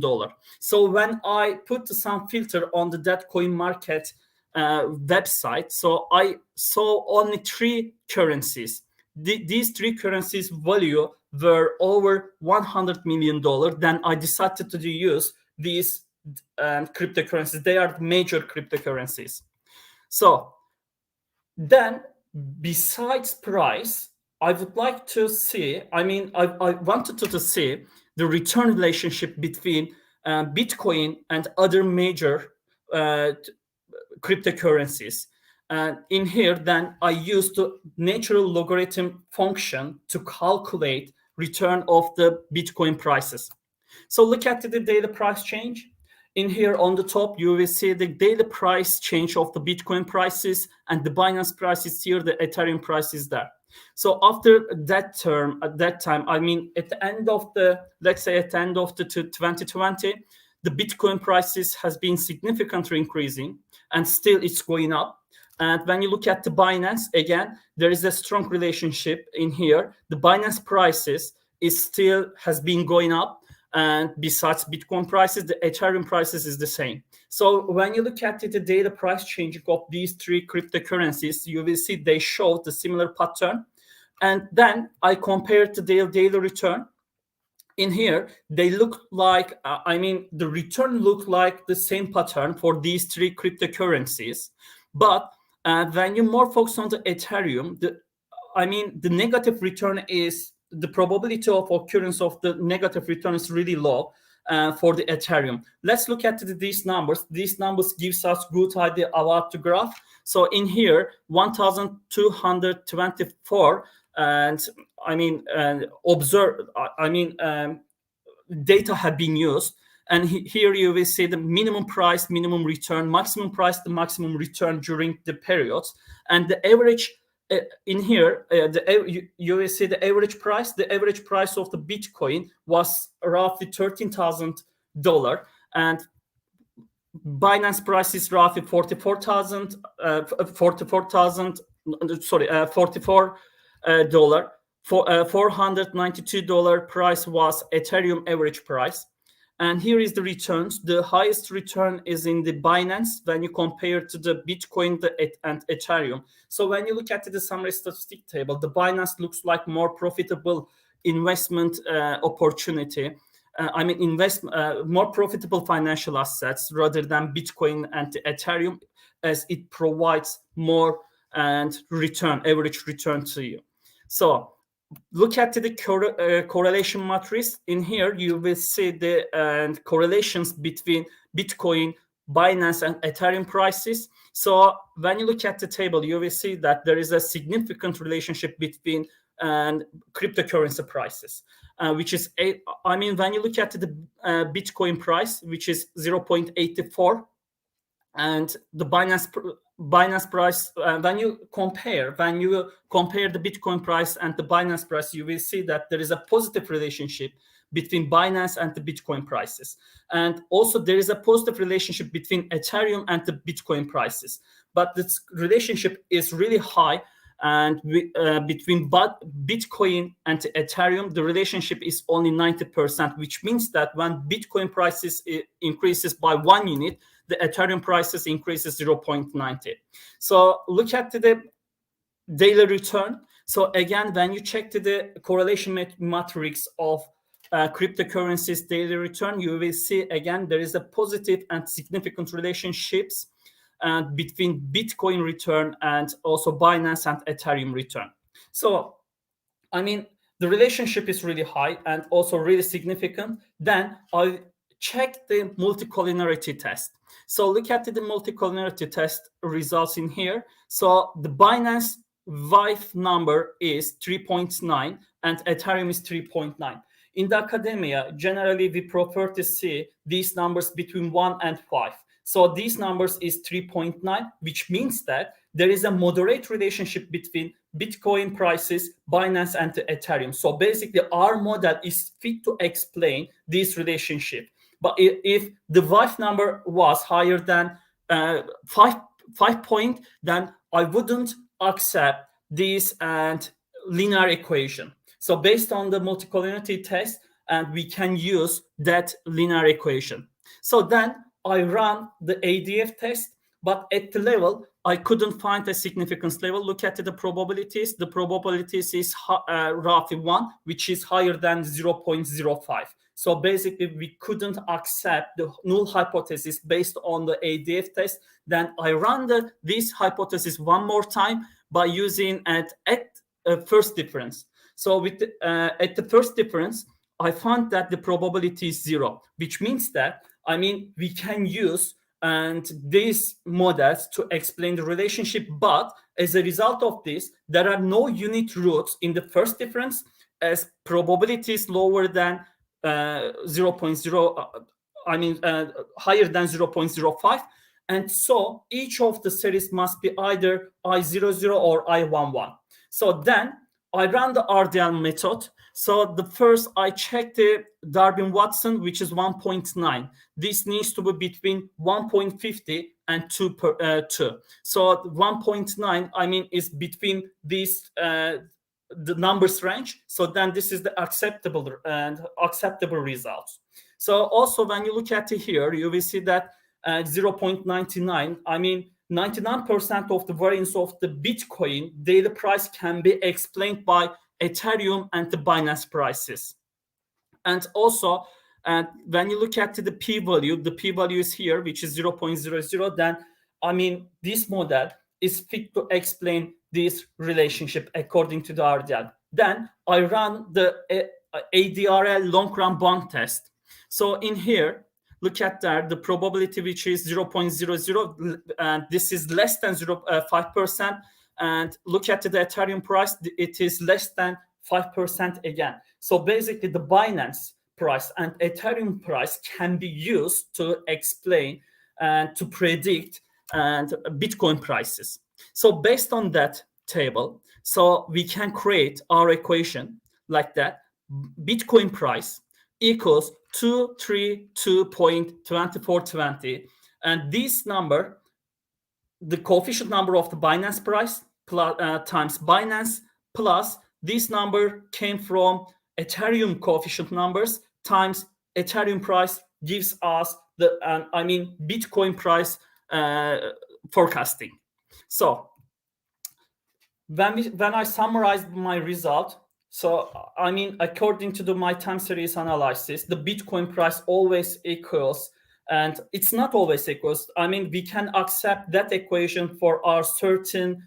So when I put some filter on that CoinMarket website, so I saw only 3 currencies. These 3 currencies value were over $100 million. Then I decided to use these cryptocurrencies. They are major cryptocurrencies. So then, besides price, I would like to see, I wanted to see the return relationship between Bitcoin and other major cryptocurrencies. And in here, then I used the natural logarithm function to calculate return of the Bitcoin prices. So look at the daily price change. In here on the top, you will see the daily price change of the Bitcoin prices, and the Binance prices here, the Ethereum price is there. So after that term, at that time, I mean, at the end of the, let's say at the end of the 2020, the Bitcoin prices has been significantly increasing, and still it's going up. And when you look at the Binance, again, there is a strong relationship in here. The Binance prices has been going up. And besides Bitcoin prices, the Ethereum prices is the same. So when you look at the data price changing of these 3 cryptocurrencies, you will see they show the similar pattern. And then I compared their daily return. In here, they look like, the return looked like the same pattern for these 3 cryptocurrencies. But when you more focus on the Ethereum, the negative return is, the probability of occurrence of the negative return is really low for the Ethereum. Let's look at these numbers. These numbers gives us good idea about the graph. So in here, 1,224, and data have been used. And here you will see the minimum price, minimum return, maximum price, the maximum return during the periods, and the average. In here, you will see the average price. The average price of the Bitcoin was roughly $13,000, and Binance price is roughly $44. $492 price was Ethereum average price. And here is the returns. The highest return is in the Binance when you compare to the Bitcoin and Ethereum. So when you look at the summary statistic table, the Binance looks like more profitable investment opportunity. More profitable financial assets rather than Bitcoin and Ethereum, as it provides more and average return to you. So look at the correlation matrix. In here, you will see the correlations between Bitcoin, Binance, and Ethereum prices. So when you look at the table, you will see that there is a significant relationship between cryptocurrency prices, which is, when you look at the Bitcoin price, which is 0.84, and the Binance price, when you compare the Bitcoin price and the Binance price, you will see that there is a positive relationship between Binance and the Bitcoin prices. And also there is a positive relationship between Ethereum and the Bitcoin prices. But this relationship is really high, and between Bitcoin and Ethereum, the relationship is only 90%, which means that when Bitcoin prices increases by 1 unit, the Ethereum prices increases 0.90. So look at the daily return. So again, when you check the correlation matrix of cryptocurrencies daily return, you will see again there is a positive and significant relationships between Bitcoin return and also Binance and Ethereum return. So the relationship is really high and also really significant. Then I check the multicollinearity test. So look at the multicollinearity test results in here. So the Binance VIF number is 3.9 and Ethereum is 3.9. In the academia, generally we prefer to see these numbers between 1 and 5. So these numbers is 3.9, which means that there is a moderate relationship between Bitcoin prices, Binance, and Ethereum. So basically, our model is fit to explain this relationship. But if the wife number was higher than 5 point, then I wouldn't accept this and linear equation. So based on the multicollinearity test, and we can use that linear equation. So then I run the ADF test, but at the level, I couldn't find a significance level. Look at the probabilities. The probabilities is roughly 1, which is higher than 0.05. So basically, we couldn't accept the null hypothesis based on the ADF test. Then I run this hypothesis one more time by using at first difference. So with at the first difference, I found that the probability is 0, which means that, we can use and these models to explain the relationship, but as a result of this, there are no unit roots in the first difference, as probability is lower than 0.0, higher than 0.05, and so each of the series must be either I00 or I11. So then I ran the RDL method. So the first I checked the Darwin-Watson, which is 1.9. This needs to be between 1.50 and 2. So 1.9, is between these the numbers range. So then this is the acceptable results. So also when you look at it here, you will see that 0.99. 99% of the variance of the Bitcoin daily price can be explained by Ethereum and the Binance prices. And also, when you look at the p-value, the p-value is here, which is 0.00, then, this model is fit to explain this relationship according to the RDL. Then I run the ADRL long-run bond test. So in here, look at that, the probability, which is 0.00, and this is less than 5%. And look at the Ethereum price, it is less than 5% again. So basically, the Binance price and Ethereum price can be used to explain and to predict and Bitcoin prices. So based on that table, so we can create our equation like that. Bitcoin price equals 232.2420, and this number, the coefficient number of the Binance price plus, times Binance plus this number came from Ethereum coefficient numbers times Ethereum price gives us the Bitcoin price forecasting. So when I summarized my result, so according to my time series analysis, the Bitcoin price always equals, and it's not always equals. We can accept that equation for our certain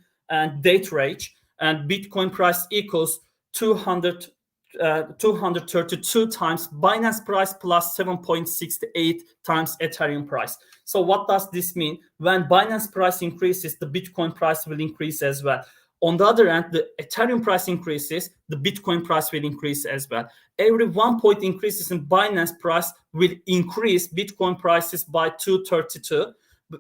date range, and Bitcoin price equals 232 times Binance price plus 7.68 times Ethereum price. So what does this mean? When Binance price increases, the Bitcoin price will increase as well. On the other hand, the Ethereum price increases, the Bitcoin price will increase as well. Every 1 point increases in Binance price will increase Bitcoin prices by 232.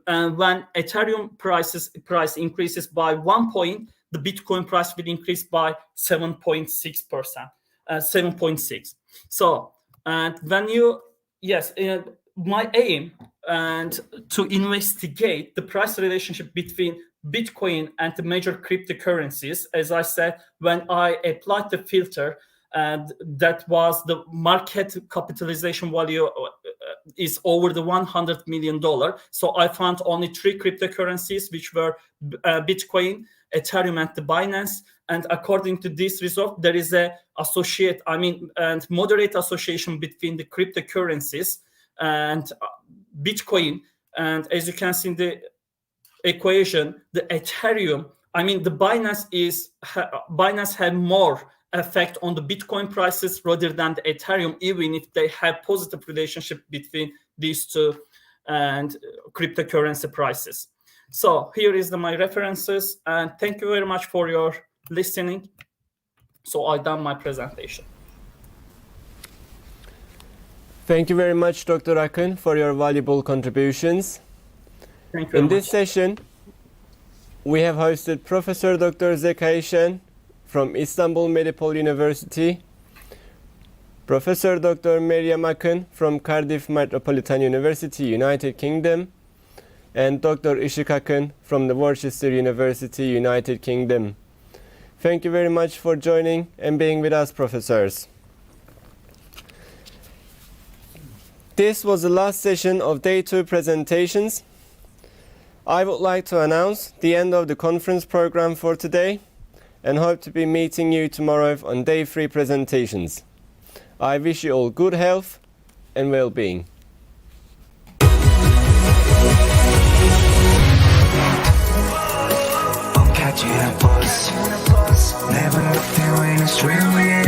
And when Ethereum price increases by 1 point, the Bitcoin price will increase by 7.6%, 7.6. So, and when you, my aim and to investigate the price relationship between Bitcoin and the major cryptocurrencies, as I said, when I applied the filter, and that was the market capitalization value is over the $100 million. So I found only 3 cryptocurrencies, which were Bitcoin, Ethereum, and the Binance. And according to this result, there is a and moderate association between the cryptocurrencies and Bitcoin. And as you can see in the equation, the Ethereum, the Binance have more effect on the Bitcoin prices rather than the Ethereum, even if they have positive relationship between these two and cryptocurrency prices. So here is my references, and thank you very much for your listening. So I done my presentation. Thank you very much, Dr. Akın, for your valuable contributions. Thank you very In this much. session, we have hosted Professor Dr. Zekai Şen from Istanbul Medipol University, Professor Dr. MERYEM AKIN from Cardiff Metropolitan University, United Kingdom, and Dr. IŞIK AKIN from the Worcester University, United Kingdom. Thank you very much for joining and being with us, professors. This was the last session of Day 2 presentations. I would like to announce the end of the conference program for today and hope to be meeting you tomorrow on Day 3 presentations. I wish you all good health and well-being. Catching a bus, never nothing when it's real, yeah.